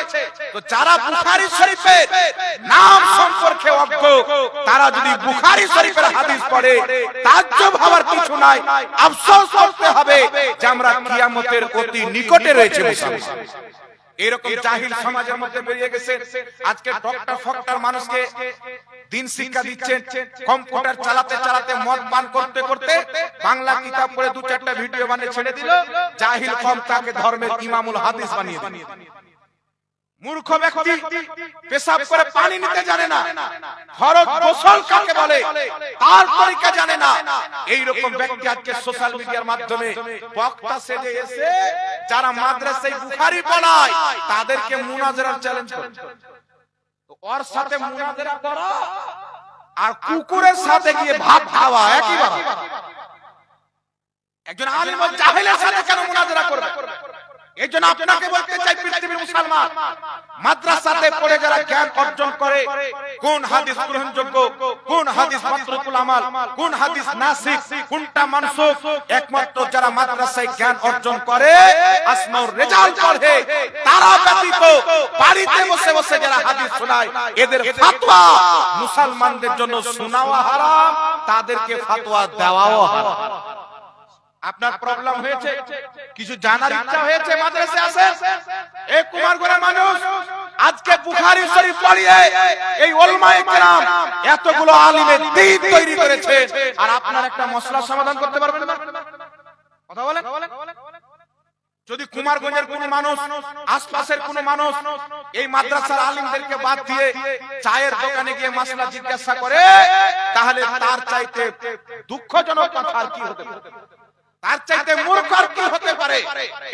তো যারা বুখারী শরীফের নাম সম্পর্কে অজ্ঞ, তারা যদি বুখারী শরীফের হাদিস পড়ে, তাজ্জব হওয়ার কিছু নাই, আফসোস করতে হবে যে আমরা কিয়ামতের অতি নিকটে রয়েছে। এরকম জাহিল সমাজের মধ্যে বেরিয়ে গেছে। আজকে ডক্টর ফক্টর মানুষকে দিন শিক্ষা দিচ্ছেন, কম্পিউটার চালাতে চালাতে, মদ পান করতে করতে, বাংলা কিতাব পড়ে 2-4টা ভিডিও বানিয়ে ছেড়ে দিল, জাহিল কম তাকে ধর্মের ইমামুল হাদিস বানিয়ে দিল। মূর্খ ব্যক্তি পেশাব করে পানি নিতে জানে না, ফরজ গোসল কাকে বলে তার তরিকা জানে না। এই রকম ব্যক্তি আজকে সোশ্যাল মিডিয়ার মাধ্যমে বক্তা সেজে এসে যারা মাদ্রাসায় বুখারী পড়ায় তাদেরকে মুনাজারার চ্যালেঞ্জ করে। তো ওর সাথে মুনাজারা করা আর কুকুরের সাথে গিয়ে ভাত খাওয়া একই ব্যাপার। একজন আলিম ও জাহেলের সাথে কেন মুনাজারা করবে? এইজন্য আপনাকে বলতে চাই, পৃথিবীর মুসলমান মাদ্রাসাতে পড়ে যারা জ্ঞান অর্জন করে, কোন হাদিস গ্রহণযোগ্য, কোন হাদিস মাতরুকুল আমাল, কোন হাদিস নাসিখ, কোনটা মানসুখ, একমাত্র যারা মাদ্রাসায় জ্ঞান অর্জন করে, আসমাউর রেজাল্ট পড়ে, তারা ব্যতীত বাড়িতে বসে বসে যারা হাদিস শোনায় এদের ফতোয়া মুসলমানদের জন্য শোনাওয়া হারাম, তাদেরকে ফতোয়া দেওয়াও হারাম। আপনার প্রবলেম হয়েছে, কিছু জানার ইচ্ছা হয়েছে, মাদ্রাসায় আসেন। এই কুমারগড়ের মানুষ আজকে বুখারী শরীফ পড়িয়ে এই উলামায়ে কেরাম এতগুলো আলিমের দ্বীপ তৈরি করেছে, আর আপনার একটা মশলা সমাধান করতে পারবেন না? কথা বলেন। যদি কুমারগঞ্জের কোন মানুষ, আশপাশের কোন মানুষ এই মাদ্রাসার আলিমদেরকে বাদ দিয়ে চায়ের দোকানে গিয়ে মাসলা জিজ্ঞাসা করে, তাহলে তার চাইতে দুঃখজনক কথা আর কি হতে পারে? তার চাইতে মূর্খ আর কি হতে পারে?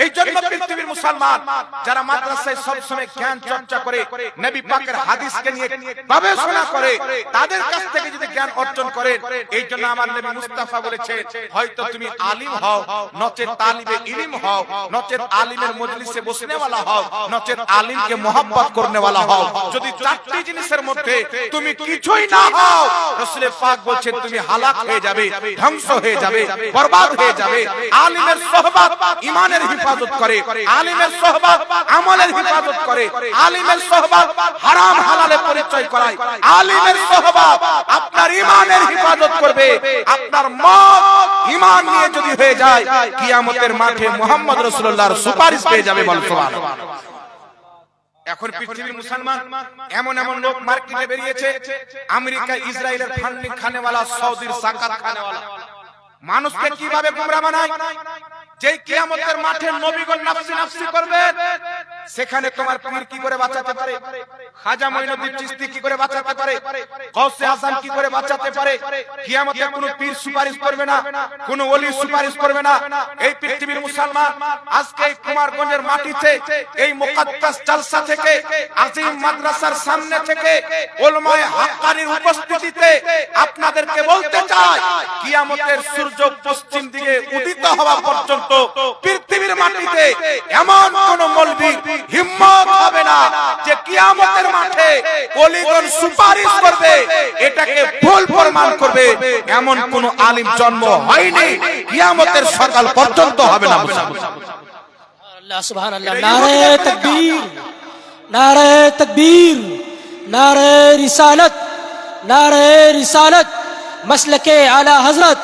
এই জন্য পৃথিবীর মুসলমান যারা মাদ্রাসায় সব সময় জ্ঞান চর্চা করে, নবী পাকের হাদিসকে নিয়ে গবেষণা করে, তাদের কাছ থেকে যদি জ্ঞান অর্জন করে, এই জন্য আমার নবী মুস্তাফা বলেছে, হয়তো তুমি আলিম হও, নচেত তালিবে ইলম হও, নচেত আলিমের মজলিসে বসনেওয়ালা হও, নচেত আলিমকে মোহাব্বত করনেওয়ালা হও। যদি চারটি জিনিসের মধ্যে তুমি কিছুই না হও, রাসূল পাক বলছেন তুমি হালাক হয়ে যাবে, ধ্বংস হয়ে যাবে, বরবাদ হয়ে যাবে। আলিমের সোহবত ঈমানের হিফাজত করে, আলিমের সোহবত আমলের হিফাজত করে, আলিমের সোহবত হারাম হালালের পরিচয় করায়, আলিমের সোহবত আপনার ঈমানের হিফাজত করবে। আপনার মত ঈমান নিয়ে যদি হয়ে যায়, কিয়ামতের মাঠে মুহাম্মদ রাসূলুল্লাহর সুপারিশ পেয়ে যাবে। বল সুবহানাল্লাহ। এখন পৃথিবীর মুসলমান এমন এমন লোক মার্কেটে বেরিয়েছে, আমেরিকা ইসরায়েলের ফান্ডিং খানেওয়ালা, সৌদির যাকাত খানেওয়ালা, মানুষকে কিভাবে গোমরাহ বানায়। যেই কিয়ামতের মাঠে নবীগণ নাফসি নাফসি করবেন, সেখানে তোমার পীর কি করে বাঁচাতে পারে, খাজা মঈনুদ্দিন চিশতি কি করে বাঁচাতে পারে, গাউসে আযম কি করে বাঁচাতে পারে? কিয়ামতে কোনো পীর সুপারিশ করবে না, কোনো ওলি সুপারিশ করবে না। এই পৃথিবীর মুসলমান আজকে এই কুমারগঞ্জের মাটিতে এই মুকদ্দাস জালসা থেকে, আজিম মাদ্রাসার সামনে থেকে, উলামায়ে হাক্কানির উপস্থিতিতে আপনাদেরকে বলতে চাই, কিয়ামতের সূর্য পশ্চিম দিকে উদিত হওয়া পর্যন্ত পৃথিবীর মাটিতে এমন কোন মৌলবী হিম্মত হবে না যে কিয়ামতের মাঠে ওলিগণ সুপারিশ করবে, এটাকে ভুল প্রমাণ করবে। এমন কোন আলিম জন্ম হয়নি, কিয়ামতের সকাল পর্যন্ত হবে না। আল্লাহ সুবহানাল্লাহ। নারে তাকবীর, নারে তাকবীর, নারে রিসালাত, নারে রিসালাত, মাসলকে আলা হযরত,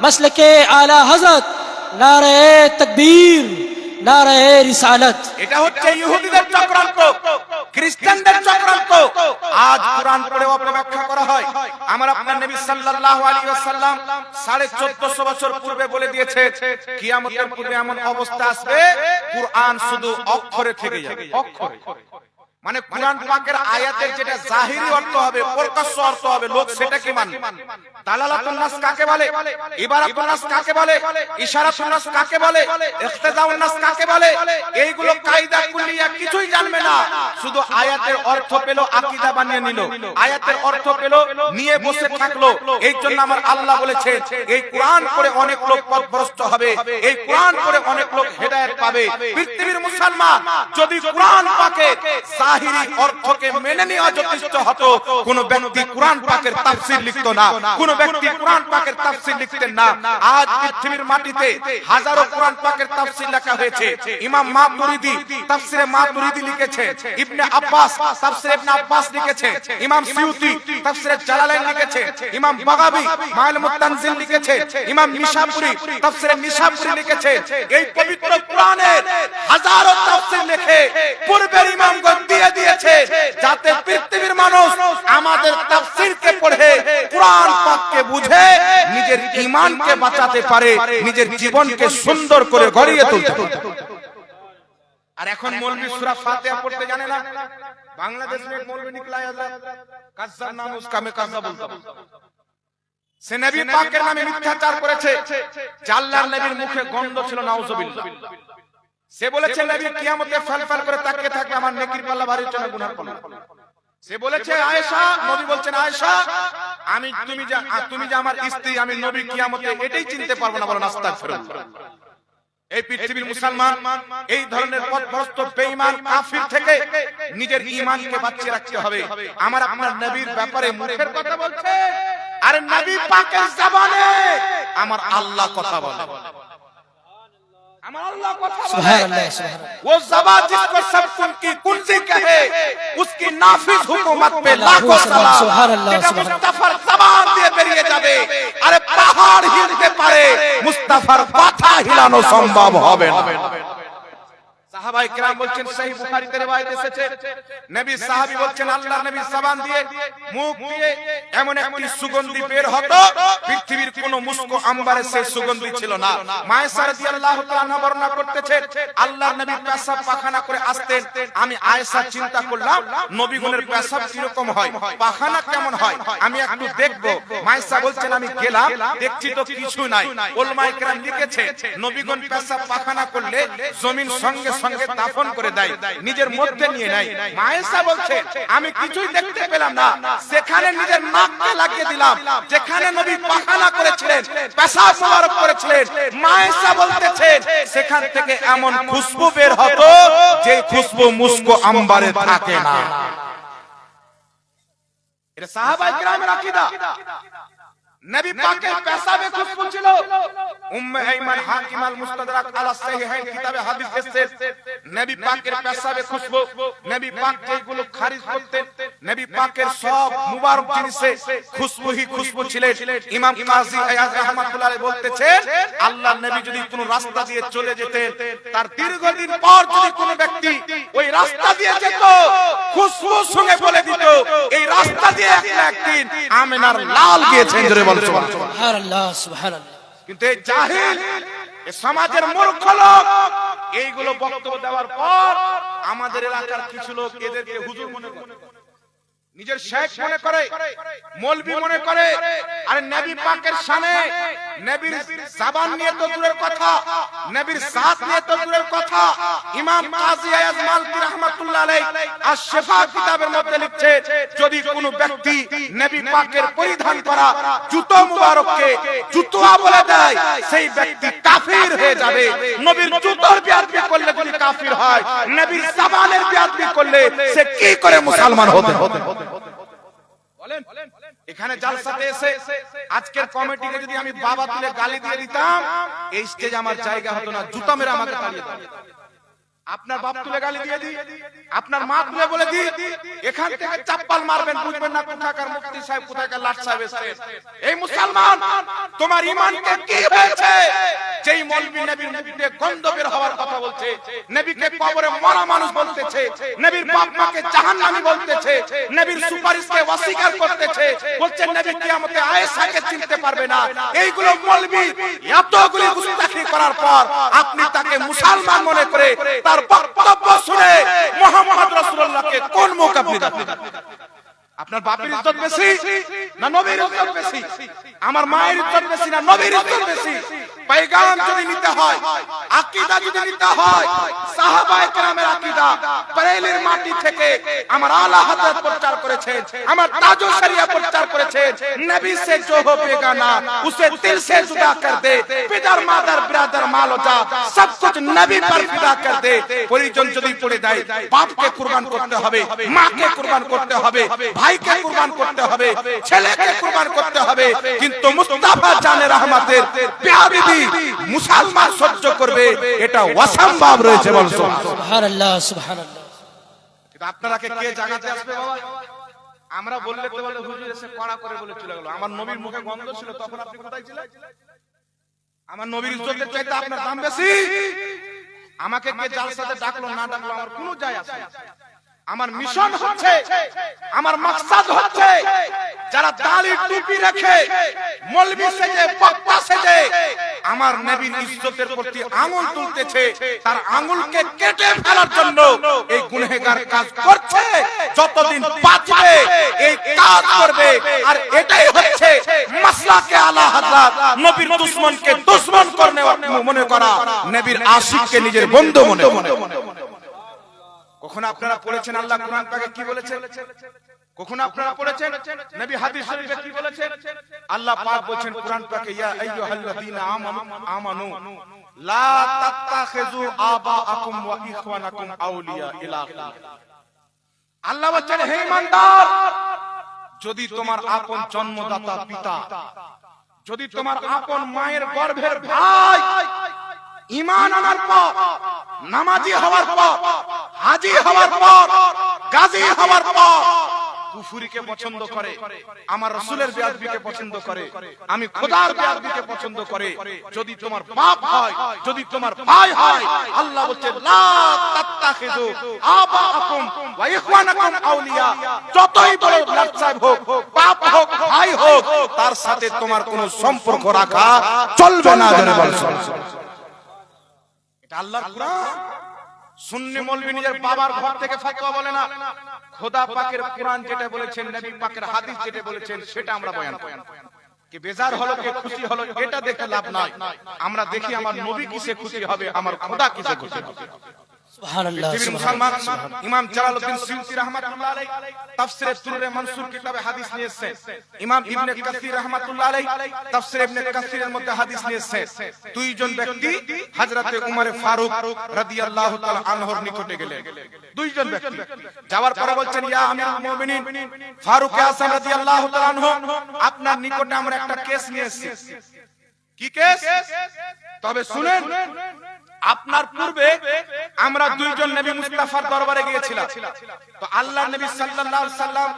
মাসলকে আলা হযরত, নারে তাকবীর, নারে রিসালাত। এটা হচ্ছে ইহুদিদের চক্রান্ত, খ্রিস্টানদের চক্রান্ত। আজ কোরআন পড়ে অপব্যাখ্যা করা হয়। আমার আপনার নবী সাল্লাল্লাহু আলাইহি ওয়াসাল্লাম 1450 বছর পূর্বে বলে দিয়েছে, কিয়ামতের পূর্বে এমন অবস্থা আসবে, কোরআন শুধু অক্ষরে থেকে যাবে, অক্ষরে। মানে কোরআন পাকের আয়াতের যেটা জাহিরি অর্থ হবে, প্রকাশ্য অর্থ হবে, লোক সেটাকে মানবে। দালালাতুন নাস কাকে বলে, ইবারাতুন নাস কাকে বলে, ইশারাতুন নাস কাকে বলে, ইখতিজাউন নাস কাকে বলে, এইগুলো কায়দা কুল্লিয়া কিছুই জানবে না। শুধু আয়াতের অর্থ পেল, আকীদা বানিয়ে নিল, আয়াতের অর্থ পেল, নিয়ে বসে থাকলো। এই জন্য আমার আল্লাহ বলেছেন, এই কোরআন পড়ে অনেক লোক পথভ্রষ্ট হবে, এই কোরআন পড়ে অনেক লোক হেদায়েত পাবে। পৃথিবীর মুসলমান যদি কোরআন পাকে জাহিরি অর্থকে মেনে নেওয়া যথেষ্ট হতো, কোন ব্যক্তি কোরআন পাকের তাফসীর লিখতো না, কোন ব্যক্তি কোরআন পাকের তাফসীর লিখতেন না। আজ পৃথিবীর মাটিতে হাজারো কোরআন পাকের তাফসীর লেখা হয়েছে। ইমাম মাতুরিদি তাফসীরে মাতুরিদি লিখেছে, ইবনে আব্বাস তাফসীরে ইবনে আব্বাস লিখেছে, ইমাম সিউতি তাফসীরে জালালাইন লিখেছে, ইমাম বাগাবী মাআলিমুত তানজিল লিখেছে, ইমাম নিশাপুরী তাফসীরে নিশাপুরী লিখেছে। এই পবিত্র কোরআনের হাজারো তাফসীর লিখে পূর্বের ইমামগণ দিয়ে দিয়েছে, যাতে পৃথিবীর মানুষ আমাদের তাফসীরকে পড়ে কোরআন পাককে বুঝে নিজের ঈমানকে বাঁচাতে পারে, নিজের জীবনকে সুন্দর করে গড়িয়ে তুলতে পারে। আর এখন মৌলভী সূরা ফাতিহা পড়তে জানে না। বাংলাদেশ में एक मौलवी निकला है हजरत কাজ্জাব নাম उसका मैं কাজ্জাব বলता हूं। সে নবী পাকের নামে মিথ্যাচার করেছে। আল্লাহর নবীর মুখে গন্ধ ছিল নাউজুবিল্লাহ। সে বলেছে নবী কিয়ামতে ফলফল করে তাকিয়ে থাকবে, আমার নেকির পাল্লা ভারী হচ্ছে না গুনার পাল্লা। সে বলেছে আয়েশা, নবী বলছেন আয়েশা আমি তুমি যে আমার স্ত্রী, আমি নবী কিয়ামতে এটাই চিনতে পারবো না, বলো আস্তাগফিরুল্লাহ। এই পৃথিবীর মুসলমান এই ধরনের পথভ্রষ্ট বেঈমান কাফির থেকে নিজের ঈমানকে বাঁচিয়ে রাখতে হবে। আমার আপনার নবীর ব্যাপারে মুখের কথা বলছে, আরে নবী পাকের জবানে আমার আল্লাহ কথা বলে, আমার আল্লাহ কথা বলে। সুবহানাল্লাহ সুবহানাল্লাহ। वो ज़बान जिसको सब की कुंजी कहे उसकी नाफिज हुकूमत पे लाखों सलाम। যেটা মুস্তাফার জবান দিয়ে বেরিয়ে যাবে, আরে পাহাড় হিলতে পারে, মুস্তাফার কথা হিলানো সম্ভব হবে না। সাহাবায়ে কেরাম বলছেন, সহিহ বুখারীতে রওয়ায়াত এসেছে, নবী সাহাবী বলছেন আল্লাহর নবী জবান দিয়ে মুখ দিয়ে এমন একটি সুগন্ধি বের হতো, পৃথিবীর কোন মুস্ক আম্বারে সেই সুগন্ধি ছিল না। মায়েশা রাদিয়াল্লাহু তাআলা বর্ণনা করতেছেন, আল্লাহর নবী পেশাব পায়খানা করে আসতেন। আমি আয়েশা চিন্তা করলাম নবীগণের পেশাব কিরকম হয়, পায়খানা কেমন হয়, আমি একটু দেখবো। মায়েশা বলছেন আমি গেলাম, দেখছি তো কিছু নাই। উলামায়ে কেরাম লিখেছে নবীগণ পেশাব পায়খানা করলে জমিন সঙ্গে সঙ্গে দাফন করে দেয়, নিজের মধ্যে নিয়ে নেয়। মায়েশা বলছে আমি কিছুই দেখতে পেলাম না, সেখানে নিজের নাককে লাগিয়ে দিলাম যেখানে নবী পায়খানা করেছিলেন, পেশাব মোবারক করেছিলেন। মায়েশা বলতেছেন সেখান থেকে এমন খুশবু বের হতো যে খুশবু মুস্ক আম্বারে থাকে না। এটা সাহাবায়ে কেরামের আকীদা। নবী পাকের পেশাবে খুশবু ছিল। উম্মে আইমান হাকিম আল মুস্তাদরাক আলা সাহিহাইন কিতাবে হাদিস এসেছে নবী পাকের পেশাবে খুশবু, নবী পাক যেগুলো খারিজ করতেন, নবী পাকের সব মুবারক জিনিসে খুশবু হি খুশবু ছিলেন। ইমাম কাজী আয়াজ রাহমাতুল্লাহ আলাইহি বলতেছেন আল্লাহর নবী যদি কোনো রাস্তা দিয়ে চলে যেতেন, তার দীর্ঘদিন পর যদি কোনো ব্যক্তি ওই রাস্তা দিয়ে যেত, খুশবু শুনে বলে দিত এই রাস্তা দিয়ে একদিন আমিনার লাল গিয়েছেন। জোরে বল সুবহানাল্লাহ সুবহানাল্লাহ। কিন্তু এই জাহিল, এই সমাজের মূর্খ লোক এইগুলো বক্তব্য দেওয়ার পর আমাদের এলাকার কিছু লোক এদেরকে হুজুর মনে করে, নিজের শেখ মনে করে, মৌলভী মনে করে। আরে নবী পাকের শানে, নবীর জবান নিয়ে তো দূরের কথা, নবীর সাথ নিয়ে তো দূরের কথা। ইমাম কাজী আয়াজ মালকি রাহমাতুল্লাহ আলাইহি আশ-শিফা কিতাবের মধ্যে লিখছে যদি কোনো ব্যক্তি নবী পাকের পরিধান করা জুতো মুবারককে জুতোয়া বলে দেয়, সেই ব্যক্তি কাফির হয়ে যাবে। নবীর জুতোর বেয়াদবি করলে যদি কাফির হয়, নবীর জবানের বেয়াদবি করলে সে কি করে মুসলমান হতে হবে? বলেন, এখানে জালসাতে এসে আজকের কমিটিকে যদি আমি বাবা তুলে গালি দিয়ে দিতাম, এই স্টেজে আমার জায়গা হতো না, জুতা মেরে আমাকে তাড়িয়ে দিত। আপনার বাপ তুলে গালি দিয়ে দি, আপনার মা তুলে বলে দি, এখান থেকে চাপ্পাল মারবেন, বুঝবেন না কোথাকার মুফতি সাহেব কোথাকার লাট সাহেব এসেছে। এই মুসলমান তোমার ঈমানকে কি হয়েছে? যেই মৌলভী নবীর মুখে গন্ধ বের হওয়ার কথা বলছে, নবীকে কবরে মরা মানুষ বলতেছে, নবীর বাপ মাকে জাহান্নামী বলতেছে, নবীর সুপারিশকে অস্বীকার করতেছে, বলছে নবী কিয়ামতে আয়েশাকে চিনতে পারবে না। এইগুলো মৌলভী এতগুলি গুস্তাখি করার পর আপনি তাকে মুসলমান মনে করে তার বক্তব্য শুনে মুহাম্মদ রাসূলুল্লাহকে কোন মৌকা আপনি দেন? আপনার বাপের ইজ্জত বেশি না নবীর ইজ্জত বেশি? আমার মায়ের ইজ্জত বেশি না নবীর ইজ্জত বেশি? পয়গাম যদি নিতে হয়, আকীদা যদি নিতে হয়, সাহাবায়ে কেরামের আকীদা বরেলির মাটি থেকে আমার আলা হযরত প্রচার করেছেন, আমার তাজুল শরিয়া প্রচার করেছেন, নবী से जो हो बेगाना उसे दिल से जुदा कर दे, पितर मादर ब्रदर मालो जा सब कुछ नबी पर फिदा कर दे। পরিজন যদি পড়ে দেয়, বাপকে কুরবান করতে হবে, মাকে কুরবান করতে হবে, ভাইকে কুরবান করতে হবে, ছেলেকে কুরবান করতে হবে, কিন্তু মুস্তাফা জানে রহমতের বেয়াদবি মুসলমান সহ্য করবে এটা অসম্ভব রয়েছে। বল সুবহানাল্লাহ সুবহানাল্লাহ। কিন্তু আপনারা কে জাগাতে আসবে বাবা? আমরা বললে তো বলে হুজুর এসে কড়া করে বলে চলে গেল। আমার নবীর মুখে গন্ধ ছিল, তখন আপনি কোথায় ছিলেন? আমার নবীর ইজ্জতের চাইতে আপনার দাম বেশি। আমাকে কে জালসাতে ডাকলো না ডাকলো আমার কোনো যায় আসে না। আমার মিশন হচ্ছে, আমার মাকসাদ হচ্ছে, যারা দাড়ি টুপি রেখে মৌলবি সেজে বক্তা সেজে আমার নবীর ইজ্জতের প্রতি আঙুল তুলতেছে, তার আঙুলকে কেটে ফেলার জন্য এই গুনাহগার কাজ করছে। যতদিন বাঁচবে এই কাজ করবে। আর এটাই হচ্ছে মাসলাকে আলা হযরত, নবীর দুশমনকে দুশমন করনে মনে করা, নবীর আশিককে নিজের বন্ধু মনে করা। কখনো আপনারা পড়েছেন আল্লাহ কোরআন পাকে কি বলেছেন? কখনো আপনারা পড়েছেন নবী হাদিস শরীফে কি বলেছেন? আল্লাহ পাক বলেছেন কোরআন পাকে, ইয়া আইয়ুহাল্লাযীনা আমানু লা তাত্তাখিযু আবাআকুম ওয়া ইখওয়ানাকুম আউলিয়া ইলা আখির। আল্লাহ বলেন, হে ঈমানদার, যদি তোমার আপন জন্মদাতা পিতা, যদি তোমার আপন মায়ের গর্ভের ভাই ঈমান আনার পর, নামাজি হওয়ার পর, হাজী হওয়ার পর, গাজী হওয়ার পর কুফরিকে পছন্দ করে, আমার রাসূলের বেয়াদবিকে পছন্দ করে, আমি খোদার বেয়াদবিকে পছন্দ করে, যদি তোমার বাপ হয়, যদি তোমার ভাই হয়, আল্লাহ বলছে লা তাত্তাখিযু আবাআকুম ওয়া ইখওয়ানাকুম আউলিয়া, যতই বড় লাচ্ছা হোক, বাপ হোক, ভাই হোক, তার সাথে তোমার কোনো সম্পর্ক রাখা চলবে না। এটা আল্লাহর কোরআন। সুন্নি মৌলবি নিজের বাবার ঘর থেকে ফতোয়া বলে না, খোদা পাকের কোরআন যেটা বলেছেন, নবী পাকের হাদিস যেটা বলেছেন, সেটা আমরা বয়ান করি। কি বেজার হলো, কে খুশি হলো, এটা দেখে লাভ নাই। আমরা দেখি আমার নবী কিসে খুশি হবে, আমার খোদা কিসে খুশি হবে। সুবহানাল্লাহ, মুসলমান ইমাম জালালউদ্দিন সিয়ুতি রাহমাতুল্লাহ আলাইহি তাফসিরে তুররে মনসুর কিতাবে হাদিস নিয়ে এসেছেন। ইমাম ইবনে কাসির রাহমাতুল্লাহ আলাইহি তাফসিরে ইবনে কাসিরের মধ্যে হাদিস নিয়ে এসেছেন। দুইজন ব্যক্তি হযরতে উমর ফারুক রাদিয়াল্লাহু তাআলা আনহুর নিকটে গেলেন। দুইজন ব্যক্তি যাওয়ার পরে বলছেন, ইয়া আমিরুল মুমিনিন ফারুক আযম রাদিয়াল্লাহু তাআলা আনহু, আপনার নিকটে আমরা একটা কেস নিয়ে এসেছি। কি কেস? তবে শুনেন, আপনার পূর্বে আমরা দুইজন নবী মুস্তাফার দরবারে গিয়েছিলাম। তো আল্লাহর নবী সাল্লাল্লাহু আলাইহি সাল্লাম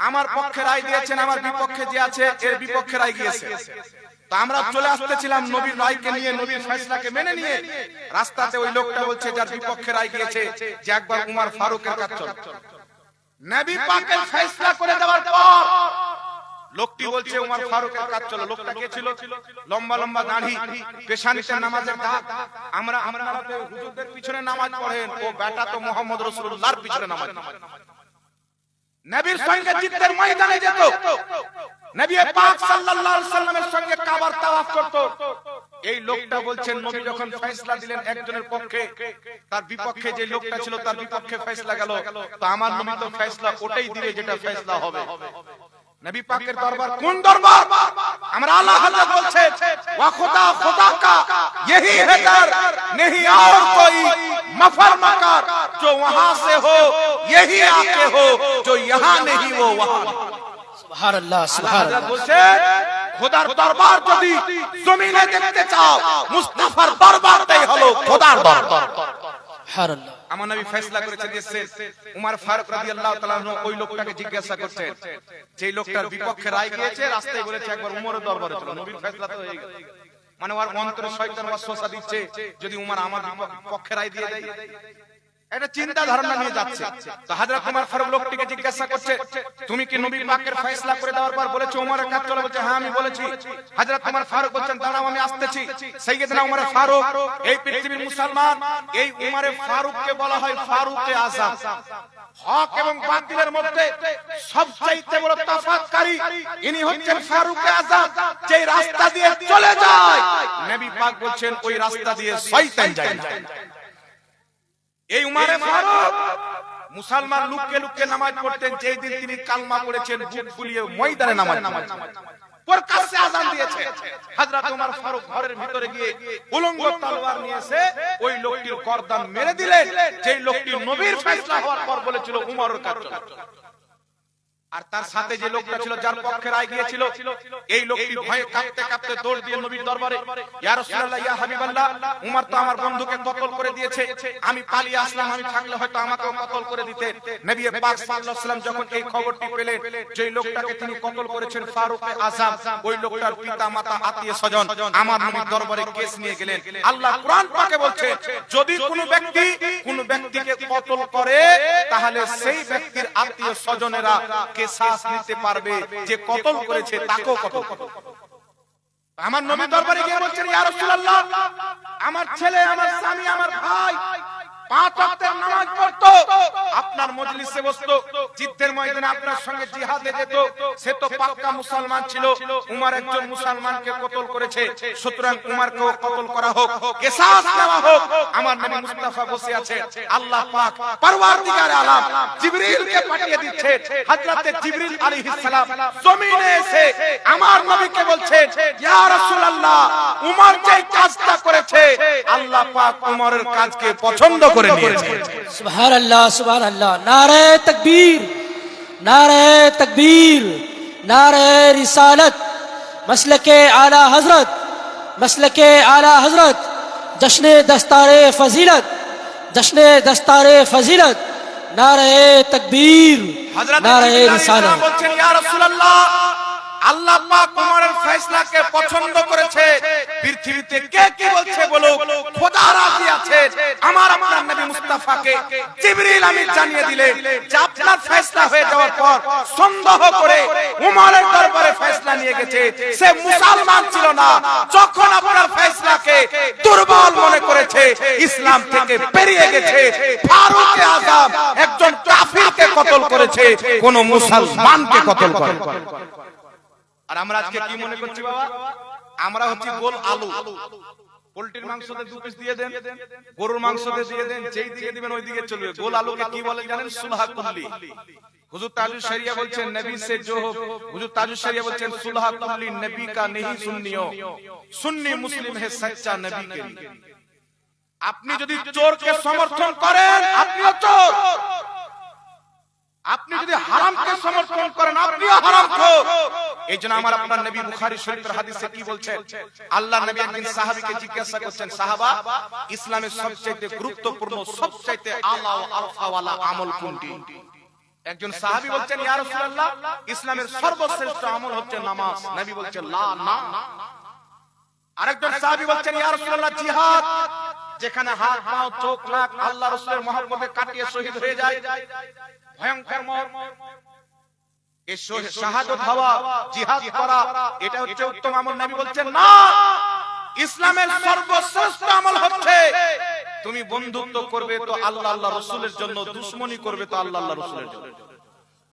আমার পক্ষে রায় দিয়েছেন, আমার বিপক্ষে যে আছে এর বিপক্ষে রায় গিয়েছে। তো আমরা চলে আসতেছিলাম নবীর রায়কে নিয়ে, নবীর ফয়সালাকে মেনে নিয়ে। রাস্তাতে ওই লোকটা বলছে যার বিপক্ষে রায় গিয়েছে যে একবার উমর ফারুকের কাছে চল। নবী পাকের ফয়সালা করে দেওয়ার পর লোকটি বলছে উমর ফারুকের কাছে চলো। লোকটা কে ছিল? লম্বা লম্বা দাড়ি, পেশানিতে নামাজের দাগ। আপনারা তো হুজুরদের পিছনে নামাজ পড়েন, ও বেটা তো মুহাম্মদ রাসূলুল্লাহর পিছনে নামাজ পড়ে। নবীর সঙ্গে জিদ্দের ময়দানে যেত, নবী পাক সাল্লাল্লাহু আলাইহি সাল্লামের সঙ্গে কাবার তাওয়াফ করত। এই লোকটা বলছেন নবী যখন ফয়সালা দিলেন একজনের পক্ষে, তার বিপক্ষে যে লোকটা ছিল তার বিপক্ষে ফয়সালা গেল। তো আমার নবী তো ফয়সালা ওটাই দিবে যেটা ফয়সালা হবে। নবী পাকের দরবার কোন দরবার? আমরা আল্লাহ হযরত বলছে, ওয়া খুদা খুদা কা यही है दर, नहीं और कोई मफर मकर, जो वहां से हो यही आके हो, जो यहां नहीं वो वहां। সুবহানাল্লাহ, সুবহানাল্লাহ। বলছে খোদার দরবার যদি জমিনে দেখতে চাও, মুস্তাফার দরবারটাই হলো খোদার দরবার। সুবহানাল্লাহ। আমার নবী ফয়সালা করেছে দিয়েছেন। উমর ফারুক রাদিয়াল্লাহু তাআলা ওই লোকটাকে জিজ্ঞাসা করছেন, যে লোকটার বিপক্ষে রায় গিয়েছে, রাস্তায় বলেছে একবার উমরের দরবারে চলো। নবীর ফয়সালা তো হয়ে গেল, মানে ওর অন্তরে শয়তান ওয়াসওয়াসা দিচ্ছে যদি উমর আমার পক্ষে রায় দিয়ে দেয়। এটা চিন্তা ধারণা নিয়ে যাচ্ছে। তো হযরত উমর ফারুক লোকটিকে জিজ্ঞাসা করছে, তুমি কি নবী পাকের ফয়সালা করে দেওয়ার পর বলেছো উমরের কাছে চলো? বলছে হ্যাঁ আমি বলেছি। হযরত উমর ফারুক বলছেন, দাঁড়াও আমি আসতেছি। সাইয়েদনা উমর ফারুক, এই পৃথিবীর মুসলমান, এই উমর ফারুককে বলা হয় ফারুকে আযম। হক এবং বাতিলের মধ্যে সবচেয়ে বড় তফাৎকারী ইনি হচ্ছেন ফারুকে আযম। যে রাস্তা দিয়ে চলে যায় নবী পাক বলছেন ওই রাস্তা দিয়ে শয়তান যায় না। এই উমরে ফারুক মুসলমান লুকিয়ে লুকিয়ে নামাজ পড়তেন। যেই দিন তিনি কালমা পড়েছেন, বুক ফুলিয়ে ময়দানে নামাজ প্রকাশ্যে আযান দিয়েছে। হযরত উমর ফারুক ঘরের ভিতরে গিয়ে উলঙ্গ তলোয়ার নিয়ে এসে ওই লোকটির গর্দান মেরে দিলেন, যেই লোকটি নবীর ফয়সালা হওয়ার পর বলেছিল উমরের কাছে চলো। আর তার সাথে যে লোকটা ছিল যার পক্ষে রায় গিয়েছিল, এই লোকটি ভয়ে কাঁপতে কাঁপতে দৌড় দিয়ে নবীর দরবারে, ইয়া রাসূলুল্লাহ ইয়া হাবিবাল্লাহ, উমর তো আমার বন্ধুকে কতল করে দিয়েছে, আমি পালিয়ে আসলাম, আমি থাকলে হয়তো আমাকেও কতল করে দিতেন। নবী পাক সাল্লাল্লাহু আলাইহি ওয়াসাল্লাম যখন এই খবরটি পেলেন যে লোকটাকে তিনি কতল করেছেন ফারুকে আযম, ওই লোকটার পিতা মাতা আত্মীয় স্বজন আমার নবীর দরবারে কেস নিয়ে গেলেন। আল্লাহ কোরআন পাকে বলছে যদি কোনো ব্যক্তিকে কতল করে তাহলে সেই ব্যক্তির আত্মীয় স্বজনেরা কেসাস নিতে পারবে, যে কতল করেছে তাকেও কতল করবে। আমার নবী দরবারে গিয়ে বলছেন ইয়া রাসূলুল্লাহ, আমার ছেলে, আমার স্বামী, আমার ভাই 5 ওয়াক্তের নামাজ পড়তো, আপনার মজলিসে বসতো, যুদ্ধের ময়দানে আপনার সঙ্গে জিহাদে যেত, সে তো পাক্কা মুসলমান ছিল। উমর একজন মুসলমানকে কতল করেছে, সুতরাং উমরকেও কতল করা হোক, কিসাস নেওয়া হোক। আমার নবী মুস্তাফা বসে আছে, আল্লাহ পাক পরওয়ারদিগার আলম জিবরিলকে পাঠিয়ে দিচ্ছে। হযরতে জিবরিল আলাইহিস সালাম জমিনে এসে আমার নবীকে বলছেন ইয়া রাসূলুল্লাহ, উমর যে কাজটা করেছে আল্লাহ পাক উমরের কাজকে পছন্দ করে নিয়েছে। সুবহানাল্লাহ, সুবহানাল্লাহ। নারে তাকবীর, নারে তাকবীর, নারে रिसालत, मसलके आला हजरत, मसलके आला हजरत, जश्न दस्तारे फजीलत, जश्न दस्तारे फजीलत, नारे तकबीर, नारे रिसालत। বলছেন ইয়া রাসূলুল্লাহ, আল্লাহ পাক উমরের ফয়সালাকে পছন্দ করেছে। পৃথিবীতে কে কি বলছে বলুক, খোদা রাজি আছে। আমার আপনার নবী মুস্তাফাকে জিবরিল আমিন জানিয়ে দিলেন যে আপনার ফয়সালা হয়ে যাওয়ার পর সন্দেহ করে উমরের দরবারে ফয়সালা নিয়ে গেছে। সে মুসলমান ছিল না, যখন আপনার ফয়সালাকে দুর্বল মনে করেছে, ইসলাম থেকে বেরিয়ে গেছে। ফারুকে আযম একজন কাফিরকে কতল করেছে, কোন মুসলমানকে কতল করে। আর আমরা আজকে কি মনে করছি বাবা, আমরা হচ্ছে গোল আলু, পোল্ট্রির মাংসতে 2 পিস দিয়ে দেন, গরুর মাংসতে দিয়ে দেন, যেই দিকে দিবেন ওই দিকে চলবে। গোল আলুকে কি বলে জানেন? সুলহা কুল্লি। হুজুর তাজুল শরিয়া বলছেন নবী সে जो हो, হুজুর তাজুল শরিয়া বলছেন সুলহা কুল্লি নবী का नहीं सुन्नियो, सुन्नी मुस्लिम है सच्चा नबी के लिए। আপনি যদি চোরকে সমর্থন করেন আপনিও চোর, আপনি যদি হারামকে সমর্থন করেন আপনিও হারামখোর। এইজন্য আমার আপনার নবী বুখারী শরীফের হাদিসে কি বলছেন? আল্লাহর নবী একদিন সাহাবীকে জিজ্ঞাসা করছেন, সাহাবা ইসলামের সবচেয়ে গুরুত্বপূর্ণ, সবচেয়ে আলা ও আলফা ওয়ালা আমল কোনটি? একজন সাহাবী বলছেন ইয়া রাসূলুল্লাহ, ইসলামের সর্বশ্রেষ্ঠ আমল হচ্ছে নামাজ। নবী বলছেন লা না। আরেকজন সাহাবী বলছেন ইয়া রাসূলুল্লাহ, জিহাদ, যেখানে হাত পা চোখ নাক আল্লাহ রাসূলের মহব্বতে কাটিয়ে শহীদ হয়ে যায়, ভয়ঙ্কর মর, এই শাহাদাত হওয়া, জিহাদ করা, এটা হচ্ছে উত্তম আমল। নবী বলছেন না, ইসলামের সর্বশ্রেষ্ঠ আমল হচ্ছে তুমি বন্ধুত্ব করবে তো আল্লাহ আল্লাহ রাসূলের জন্য, দুশমনি করবে তো আল্লাহ আল্লাহ রাসূলের জন্য।